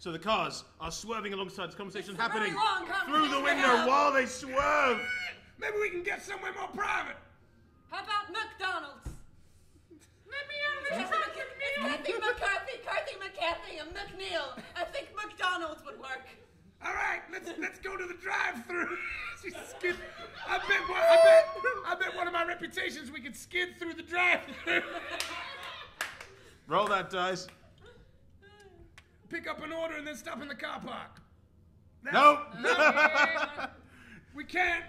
So the cars are swerving alongside this conversation This is a happening very long through the conversation window now. while they swerve. Maybe we can get somewhere more private. How about McDonald's? Let me out of Kathy McCarthy, Carthy McCathy, and McNeil. I think McDonald's would work. All right, let's go to the drive-through. I bet one of my reputations we could skid through the drive-through. Roll that dice. Pick up an order and then stop in the car park. No. We can't.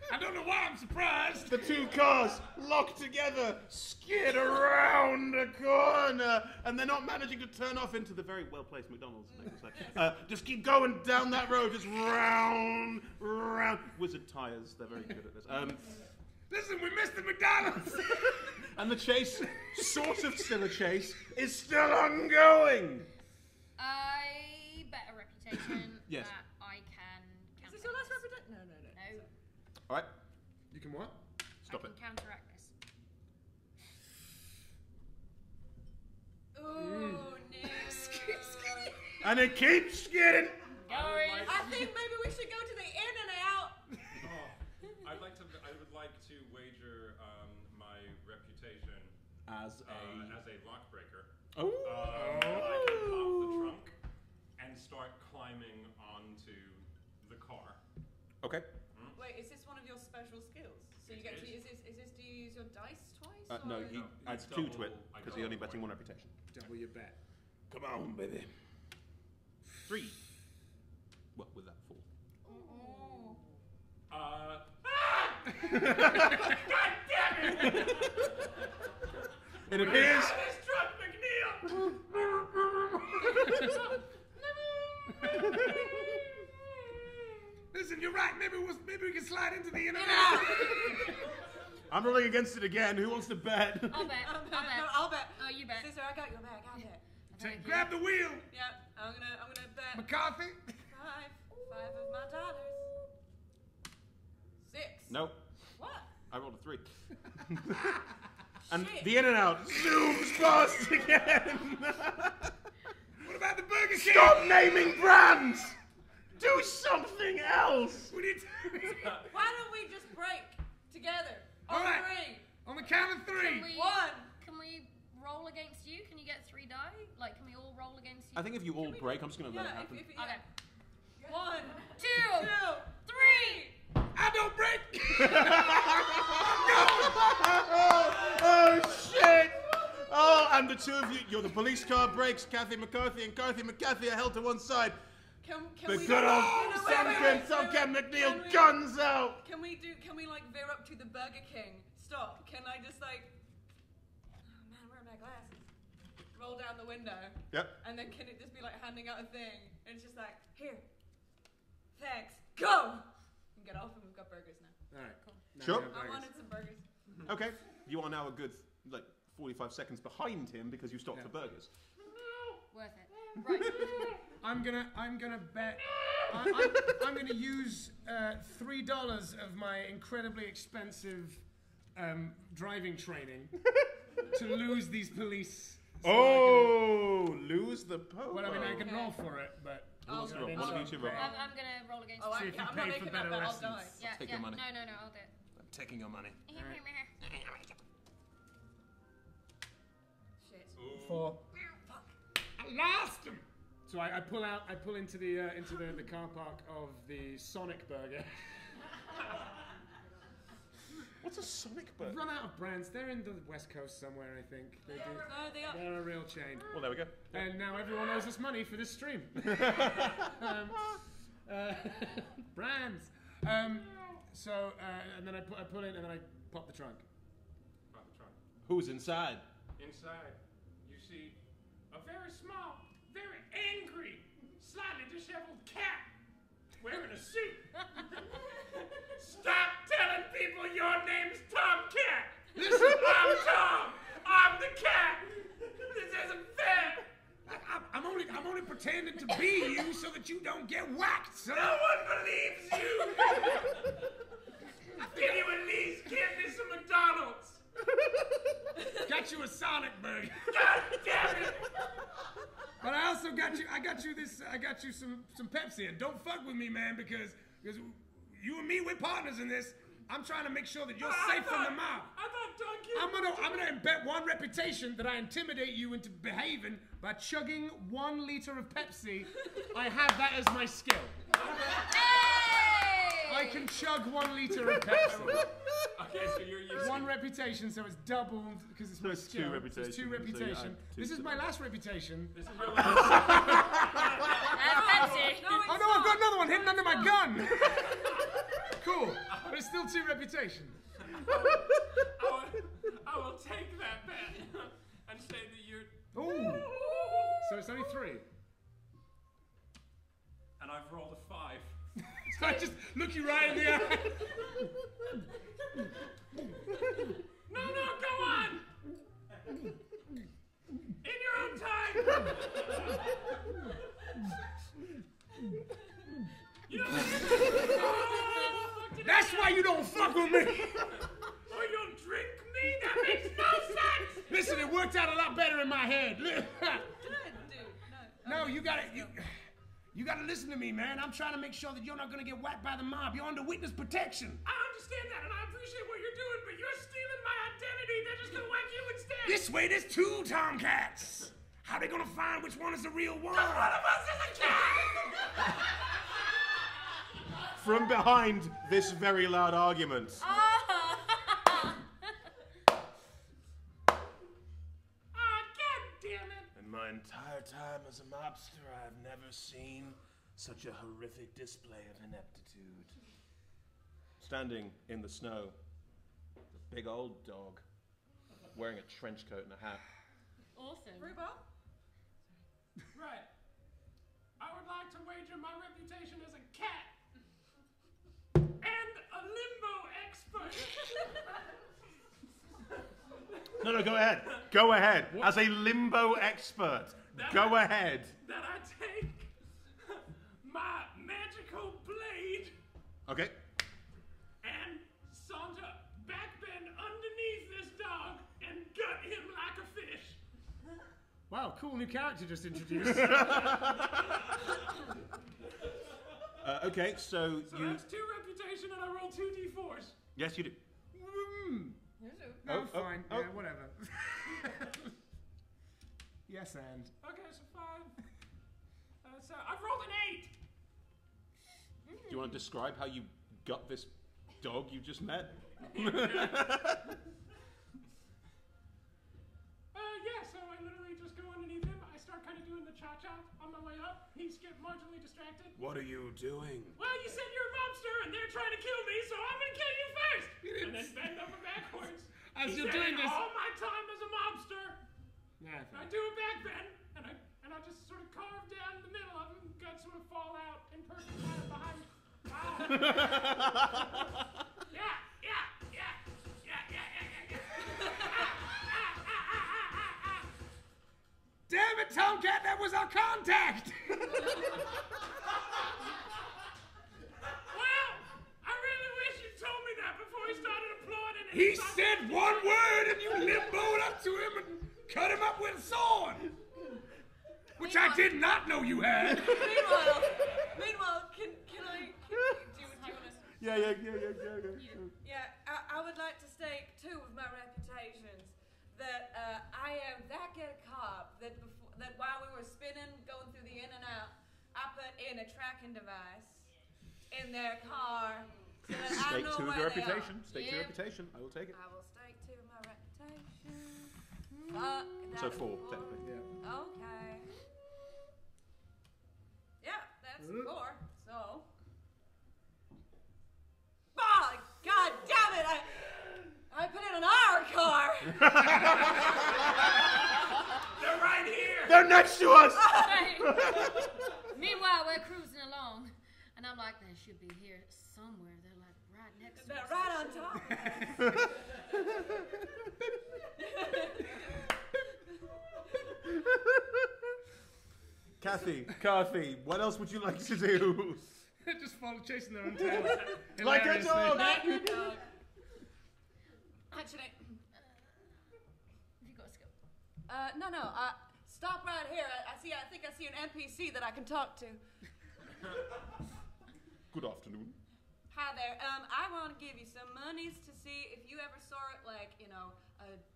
I don't know why I'm surprised. The 2 cars locked together, skid around a corner, and they're not managing to turn off into the very well-placed McDonald's. Just keep going down that road, just round. Wizard tires, they're very good at this. Listen, we missed the McDonald's. And the chase, sort of still a chase, is still ongoing. I bet a reputation Yes. that I can Is counteract this your last this. reputation? No. No, All right, You can what? stop I it. can counteract this. Ooh, no. And it keeps skidding. I think maybe we should go to the in and out. I would like to wager my reputation As as a lock breaker. Oh. I can pop the trunk and start climbing onto the car. Okay. Wait, is this one of your special skills? So you get to is this do you use your dice twice? No, or- he No, adds it's 2 to double- it I because he's only double betting point. 1 reputation. Double your bet. Come on, baby. 3. Well, with that 4. God damn it! It appears. This truck, McNeil! Listen, you're right. Maybe we can slide into the in and out. I'm rolling against it again. Who wants to bet? I'll bet. No, I'll bet. Oh, you bet. Sister, I got your back. I'll bet. Grab the wheel, Yep, I'm gonna bet McCarthy. 5 of my dollars. 6. Nope. What? I rolled a 3. And Shit. the in and out zooms past again. about the Burger King? Stop naming brands! Do something else! What are you doing? Why don't we just break together? All On right. 3. On the count of 3. Can we, 1. Can we roll against you? Can you get 3 die? Like, can we all roll against you? I think if you all break, I'm just going to let it happen. Okay. 1, 2, 2, 3. I don't break. Oh, shit! Oh, and the two of you, the police car breaks. Kathy McCarthy and Carthy McCarthy are held to one side. Can The we good old wait, Sunken McNeil Can we- guns out! Can we like veer up to the Burger King? Stop. Can I just like, oh man, where are my glasses? Roll down the window. Yep. And then can it just be like handing out a thing? And it's just like, here. Thanks. Go! And get off and we've got burgers now. All right. Cool. Sure. I wanted some burgers. Okay. You are now a good, 45 seconds behind him because you stopped for burgers. Worth it. Right. I'm gonna bet. I'm gonna use $3 of my incredibly expensive driving training to lose these police. So Lose the pole. well, I mean, I can roll for it, but One of you two roll. I'm gonna roll against Oh, you. See if you I'm pay not for making better that bet, I'll lessons. die. Yeah, Take yeah. your money. No, I'll do it. I'm taking your money. Shit. 4. I lost him. So I pull into the car park of the Sonic Burger. What's a Sonic burger? Run out of brands. They're in the West Coast somewhere, I think. No, they are. They're a real chain. Well, there we go. And now everyone owes us money for this stream. Brands. And then I pull in and then I pop the trunk. By the trunk. Who's inside? Inside, you see a very small, very angry, slightly disheveled cat wearing a suit. Stop telling people your name's Tomcat! Listen, I'm Tom! I'm the cat! This isn't fair! I'm only pretending to be you so that you don't get whacked, son. No one believes you! Can you at least give me some McDonald's? Got you a Sonic Burger. God damn it! But I also got you some Pepsi. And don't fuck with me, man, because you and me, we're partners in this. I'm trying to make sure that you're safe from the mob. I thought Donkey... I'm gonna bet one reputation that I intimidate you into behaving by chugging 1 liter of Pepsi. I have that as my skill. Hey! I can chug 1 liter of Pepsi. Okay, so you're using... 1 reputation, so it's doubled because it's my it's 2 skill. So reputation, it's 2 so you reputation. add 2 This is to my that. last reputation. This is your last... And Pepsi. No, it's Oh no, I've got not. another one hidden under my gun. Cool, but it's still 2 reputation. I will take that bet and say that you're... Ooh. So it's only 3. And I've rolled a 5. So I just look you right in the eye. No, go on! In your own time! You don't... That's why you don't fuck with me. Or you'll drink me? That makes no sense! Listen, it worked out a lot better in my head. Good, dude. No. No, you gotta listen to me, man. I'm trying to make sure that you're not gonna get whacked by the mob. You're under witness protection. I understand that, and I appreciate what you're doing, but you're stealing my identity. They're just gonna whack you instead. This way, there's 2 Tomcats. How they gonna find which one is the real one? One of us is a cat! From behind this very loud argument, Ah, God damn it! In my entire time as a mobster, I've never seen such a horrific display of ineptitude. standing in the snow, a big old dog, wearing a trench coat and a hat. Awesome. Rhubarb? Right. I would like to wager my reputation as a cat and a limbo expert. No, go ahead. Go ahead. As a limbo expert, go ahead. That I take my magical blade Okay. and saunter backbend underneath this dog and gut him like a fish. Wow, cool new character just introduced. Okay, so you... that's 2 reputation and I roll 2 d4s. Yes, you do. No, fine. Yeah, whatever. Yes, and. Okay, so 5. So I've rolled an 8. Do you want to describe how you got this dog you just met? Yeah, so I literally just go underneath him. I start kind of doing the cha-cha on my way up. He's getting marginally distracted. What are you doing? Well, you said you're a mobster and they're trying to kill me, so I'm going to kill you first. And then bend over backwards. As you're doing this. All my time as a mobster. Yeah, I do a back bend, and I just sort of carve down the middle of him. Guts sort of fall out in perfect line behind. Wow. Yeah. Damn it, Tomcat, that was our contact! Well, I really wish you told me that before he started applauding. He said one word and you limboed up to him and cut him up with a sword! Which I did not know you had! Meanwhile, can I... do you want to... Yeah. Yeah, I would like to stake 2 of my reputations. That I am that good a cop that while we were spinning, going through the in and out, I put in a tracking device in their car so that I Stake know 2 of where your they reputation. are. Stake 2 reputation. I will take it. I will stake 2 of my reputation. So 4, technically. Yeah. Okay. Yeah, that's 4. So. Oh, God damn it! I put it in our car. They're right here. They're next to us. Right. Meanwhile, we're cruising along, and I'm like, they should be here somewhere. They're like right next to They're us. right on top. Kathy, what else would you like to do? Just follow chasing their own tail. Like a dog. Like a dog. Actually, Have you got a skill? no. Stop right here. I think I see an NPC that I can talk to. Good afternoon. Hi there. I want to give you some monies to see if you ever saw it, like, a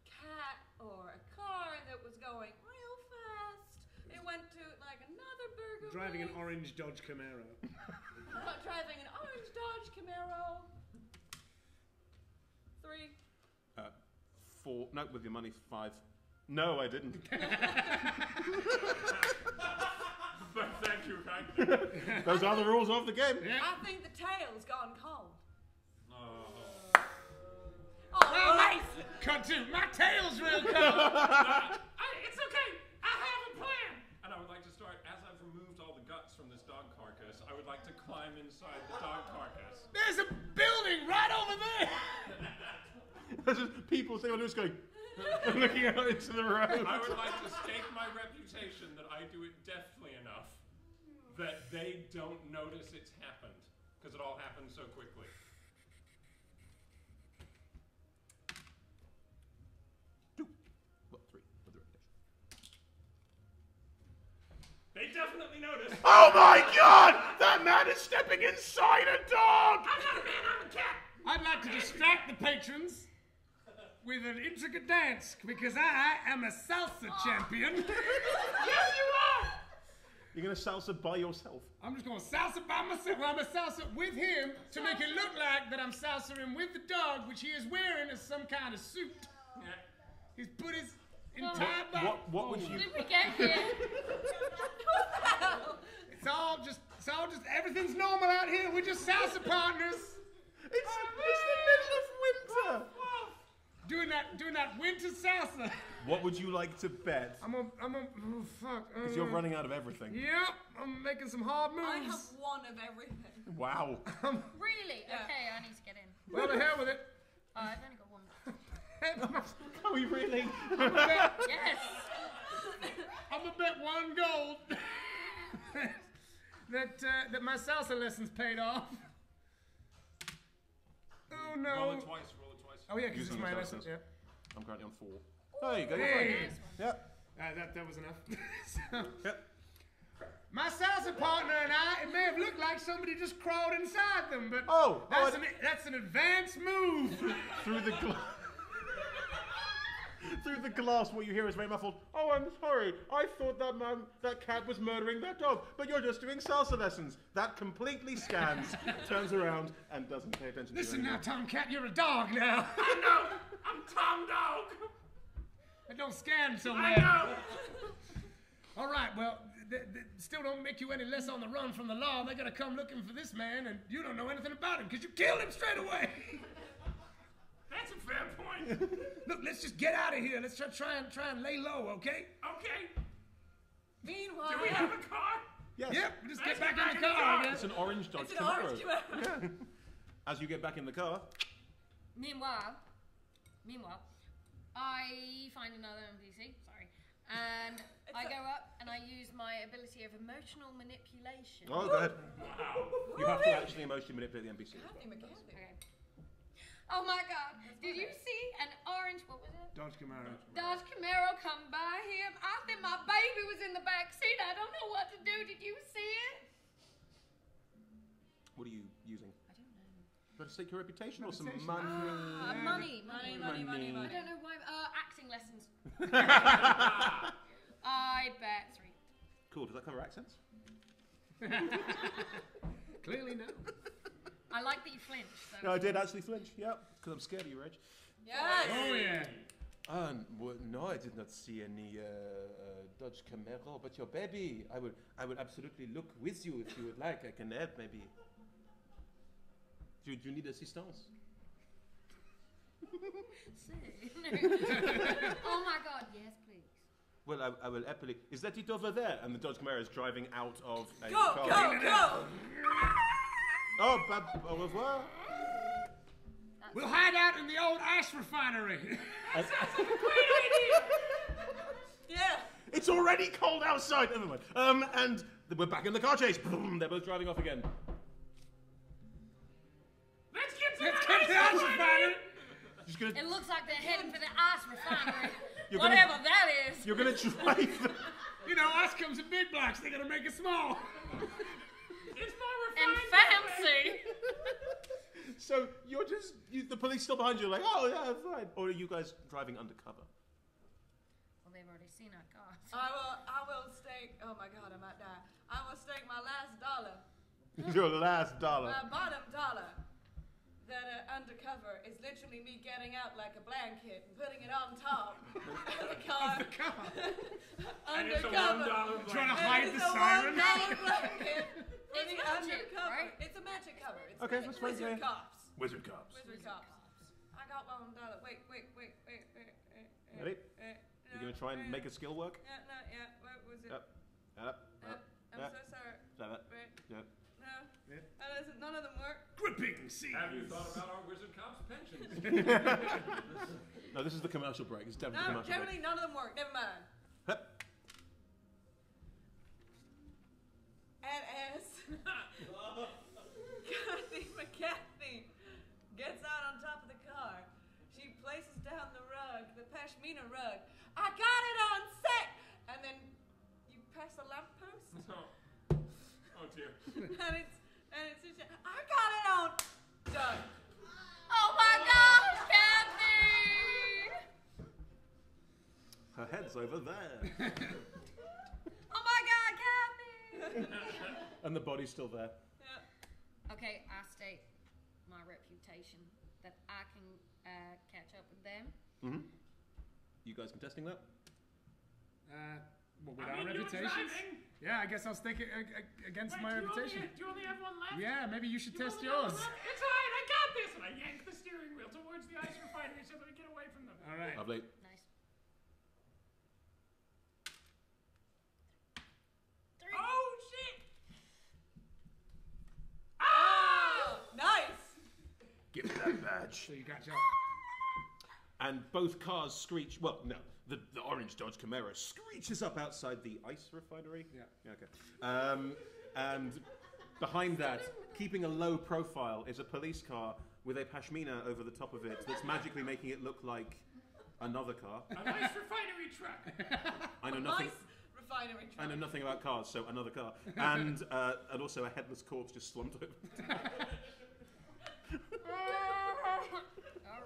cat or a car that was going real fast. It went to like another burger. Driving an place. orange Dodge Camaro. Driving an orange Dodge Camaro. 3. 4. No, with your money, 5. No, I didn't. But thank you, Those are the rules of the game. Yeah. I think the tail's gone cold. Oh. Oh, nice. Cut to my tail's real cold. It's okay. I have a plan. And I would like to start, as I've removed all the guts from this dog carcass, I would like to climb inside the dog carcass. There's a building right over there. There's just people sitting on the news going, looking out into the road. I would like to stake my reputation that I do it deftly enough that they don't notice it's happened, because it all happened so quickly. Well, 3 with the reputation. They definitely noticed. Oh my god! That man is stepping inside a dog! I'm not a man, I'm a cat! I'd like to distract the patrons with an intricate dance because I am a salsa champion. Yes, you are! You're going to salsa by yourself. I'm just going to salsa by myself. Well, I'm a salsa with him to make it look like that I'm salsering with the dog, which he is wearing as some kind of suit. Yeah. He's put his entire body. What would you... Did we get here? It's all just everything's normal out here. We're just salsa partners. It's the middle of winter. Doing that winter salsa. What would you like to bet? I'm a, oh fuck. Because you're running out of everything. Yep, I'm making some hard moves. I have one of everything. Wow. Really? Yeah. Okay, I need to get in. Well, the hell with it. I've only got one. Are we really? Yes! I'm gonna bet 1 gold that my salsa lessons paid off. Oh no. Roll it twice. Oh yeah, because Using it's my your lesson. salsas. Yeah. I'm currently on 4. There you go. You're Hey. fine. Yeah. That was enough. So, Yep. my salsa partner and I, it may have looked like somebody just crawled inside them, but that's an advanced move. Through the glass. Through the glass, what you hear is very muffled. Oh, I'm sorry. I thought that cat was murdering that dog, but you're just doing salsa lessons. That completely scans, turns around, and doesn't pay attention to you Listen now, anymore. Tomcat, you're a dog now. I know! I'm Tom Dog! I don't scan so I well. know! All right, well, still don't make you any less on the run from the law. They're gonna come looking for this man, and you don't know anything about him because you killed him straight away. That's a fair point. Look, let's just get out of here. Let's try and lay low, okay? Okay. Meanwhile, Do we have a car? Yes. Yep, we'll just Let's get back get in the back in the car, I car. guess. It's an orange Dodge it's an orange Camaro. Camaro. Yeah. As you get back in the car, Meanwhile, I find another NPC, and I go up and I use my ability of emotional manipulation. oh, go ahead. Wow. You have to actually emotionally manipulate the NPC. Okay. Oh my god, did you see an orange, what was it? Dodge Camaro. Dodge Camaro come by him. I think my baby was in the back seat. I don't know what to do. Did you see it? What are you using? I don't know. Try to stake your reputation or some Reputation. money? Money. I don't know why. Acting lessons. I bet 3. Cool. Does that cover accents? Clearly no. I like that you flinched. So. No, I did actually flinch. Yeah, because I'm scared of you, Reg. Yes. Oh yeah. No, I did not see any Dodge Camaro, but your baby. I would absolutely look with you if you would like. I can help, maybe. Do you need assistance? Oh my god, yes, please. Well, I will happily. Is that it over there? And the Dodge Camaro is driving out of a Go, car. go. Oh, au revoir. We'll hide out in the old ash refinery. Yeah. It's already cold outside. Never mind. And we're back in the car chase. Boom, they're both driving off again. Let's get to Let's the get to the ash refinery. Just gonna, It looks like they're heading for the ice refinery. You're gonna- Whatever that is. you're gonna drive. You know, us comes in big blocks. They gotta make it small. It's more And refined. fancy. So you're just the police still behind you, like, oh yeah, fine. Or are you guys driving undercover? Well, they've already seen our cars. I will stake. Oh my God, I might die. I will stake my last dollar, Your last dollar. my bottom dollar. That undercover is literally me getting out like a blanket and putting it on top of the car. The car. And it's a $1 Undercover. Trying to blanket. hide And the it's a siren. $1 blanket for It's the magic, undercover. right? It's a magic cover. It's Okay, magic that's fine, wizard yeah. cops. Wizard cops. Wizard cops. I got $1. Wait. Ready? You're gonna try and make a skill work? Yeah, no, yeah. What was it? Yep. I'm so sorry. Wait. Yep. No. Yeah. None of them work. Gripping scenes. Have you thought about our wizard cops' pensions? No, this is the commercial break. It's definitely No, the commercial generally none of them work. Never mind. break. And as Kathy McCarthy gets out on top of the car, she places down the rug, the pashmina rug. I got it on set! And then you pass a lamppost, Oh dear. and it's I got it on. Done. Oh my god, Kathy! Her head's over there. Oh my god, Kathy! And the body's still there. Yeah. Okay, I state my reputation that I can catch up with them. Mm-hmm. You guys contesting that? With I our mean, you're reputations? driving. Yeah, I guess I was thinking against Wait, my do you reputation. do you only have one left? Yeah, maybe you should You test only have yours. one left? It's alright, I got this! And I yank the steering wheel towards the ice refinery so that we get away from them. All right. Lovely. Nice. 3. Oh shit! Oh, nice. Give me that badge. So you got your. And both cars screech. Well, no, the orange Dodge Camaro screeches up outside the ice refinery. Yeah. Okay. And behind that, keeping a low profile, is a police car with a pashmina over the top of it that's magically making it look like another car. A nice refinery truck. I know nothing. Nice refinery truck. I know nothing about cars, so another car, and also a headless corpse just slumped over. All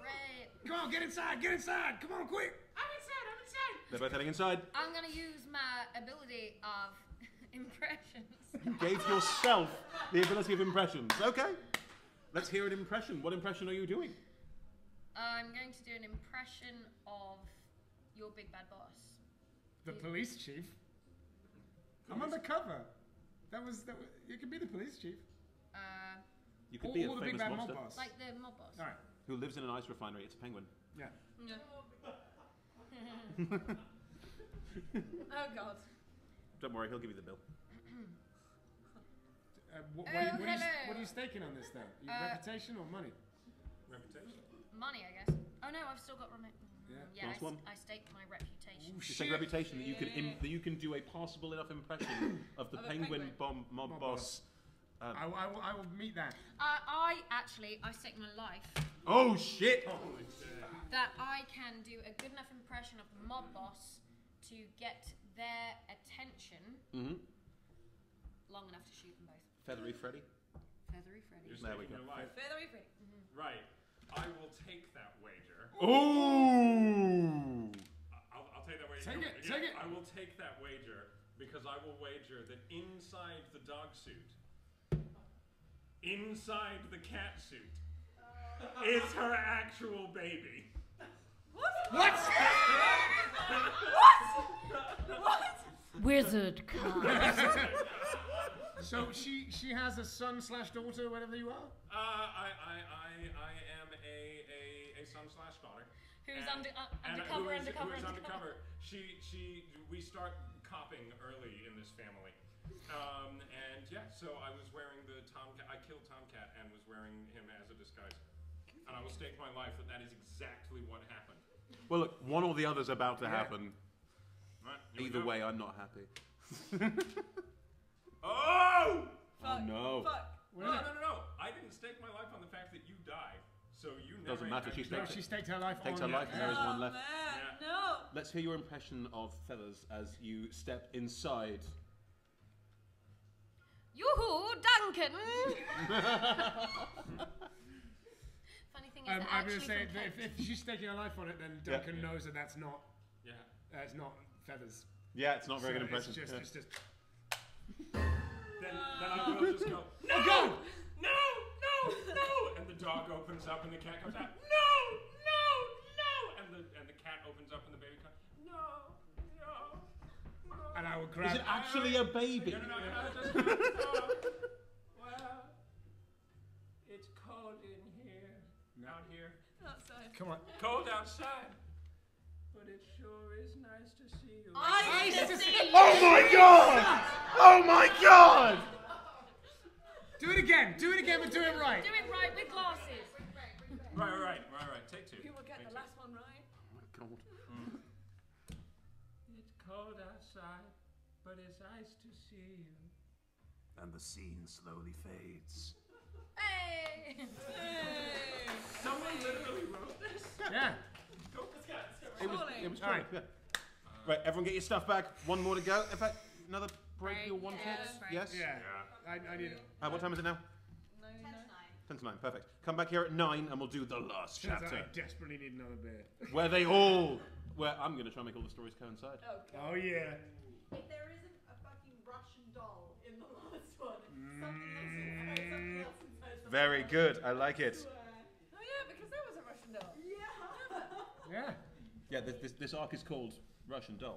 right. Come on, get inside, get inside. Come on, quick. I'm inside. They're both heading inside. I'm gonna use my ability of impressions. You gave yourself the ability of impressions. Okay. Let's hear an impression. What impression are you doing? I'm going to do an impression of your big bad boss. The police chief. I'm undercover. That was. You could be the police chief. You could be a Or the big famous bad mob monster boss. Like the mob boss. All right. who lives in an ice refinery. It's a penguin. Yeah. Yeah. Oh God. Don't worry, he'll give you the bill. What hello. are you staking on this then? Your reputation or money? Reputation. Money, I guess. Oh no, I've still got Yeah. Nice one. I staked my reputation. It's a reputation that you can that you can do a passable enough impression of the Of a penguin penguin. mob boss. I will meet that. I staked my life Oh shit! Holy shit. that I can do a good enough impression of the mob boss to get their attention long enough to shoot them both. Feathery Freddy. Feathery Freddy. You're There we staking go. your life. Feathery Freddy. Right. I will take that wager. Ooh! I'll take that wager. Take it, Yeah, take it. I will take that wager because I will wager that inside the dog suit, inside the cat suit, is her actual baby. What? Wizard card. So she has a son/daughter, whatever you are. I am a son/daughter. Who's And- undercover, and undercover, who is undercover. We start copping early in this family. And yeah, so I was wearing the Tomcat. I killed Tomcat and was wearing him as a disguise. And I will stake my life that is exactly what happened. Well, look, one or the other's about to happen. Right, here we Either go. way, I'm not happy. Oh! Fuck. no. Fuck. No. I didn't stake my life on the fact that you die. So you never. Doesn't matter, she No, staked she staked her life Takes on her life and there is one Oh, left. man. Yeah. No. Let's hear your impression of Feathers as you step inside. Yoo-hoo, Duncan! Funny thing is that I'm going actually to say from that Kent. if she's staking her life on it, then Duncan Yeah. knows that that's not Yeah. it's not feathers. Yeah, it's not a very So good impression. It's Yeah. just. Then I will just go. No! Go! No! And the dog opens up and the cat comes out. No! And the cat opens up and the baby comes. No! And I will Is grab. it actually a baby? No. Well, it's cold in here. Out here. Outside. Come on. Cold outside. But it sure is nice to see you. Nice to see you. Oh my god! Oh my god! Do it again, but do it right. Do it right with glasses. Right. Take two. You will get Take the two. last one right. Oh my god. It's cold outside, but it's nice to see you. And the scene slowly fades. Hey! Hey. Someone literally wrote this. Yeah. It was Surely. cool. Alright. Yeah. Right, everyone get your stuff back. One more to go. In fact, another break Break, your one yeah, hits? break. Yes? Yeah. I need it. What time is it now? 10 to 9, perfect. Come back here at 9 and we'll do the last Turns out chapter. I desperately need another beer. Where I'm going to try and make all the stories coincide. Oh God. Oh yeah. If there isn't a fucking Russian doll in the last one, something else inside. Very good, I like it. Oh yeah, because there was a Russian doll. Yeah. Yeah. Yeah, this arc is called Russian Doll.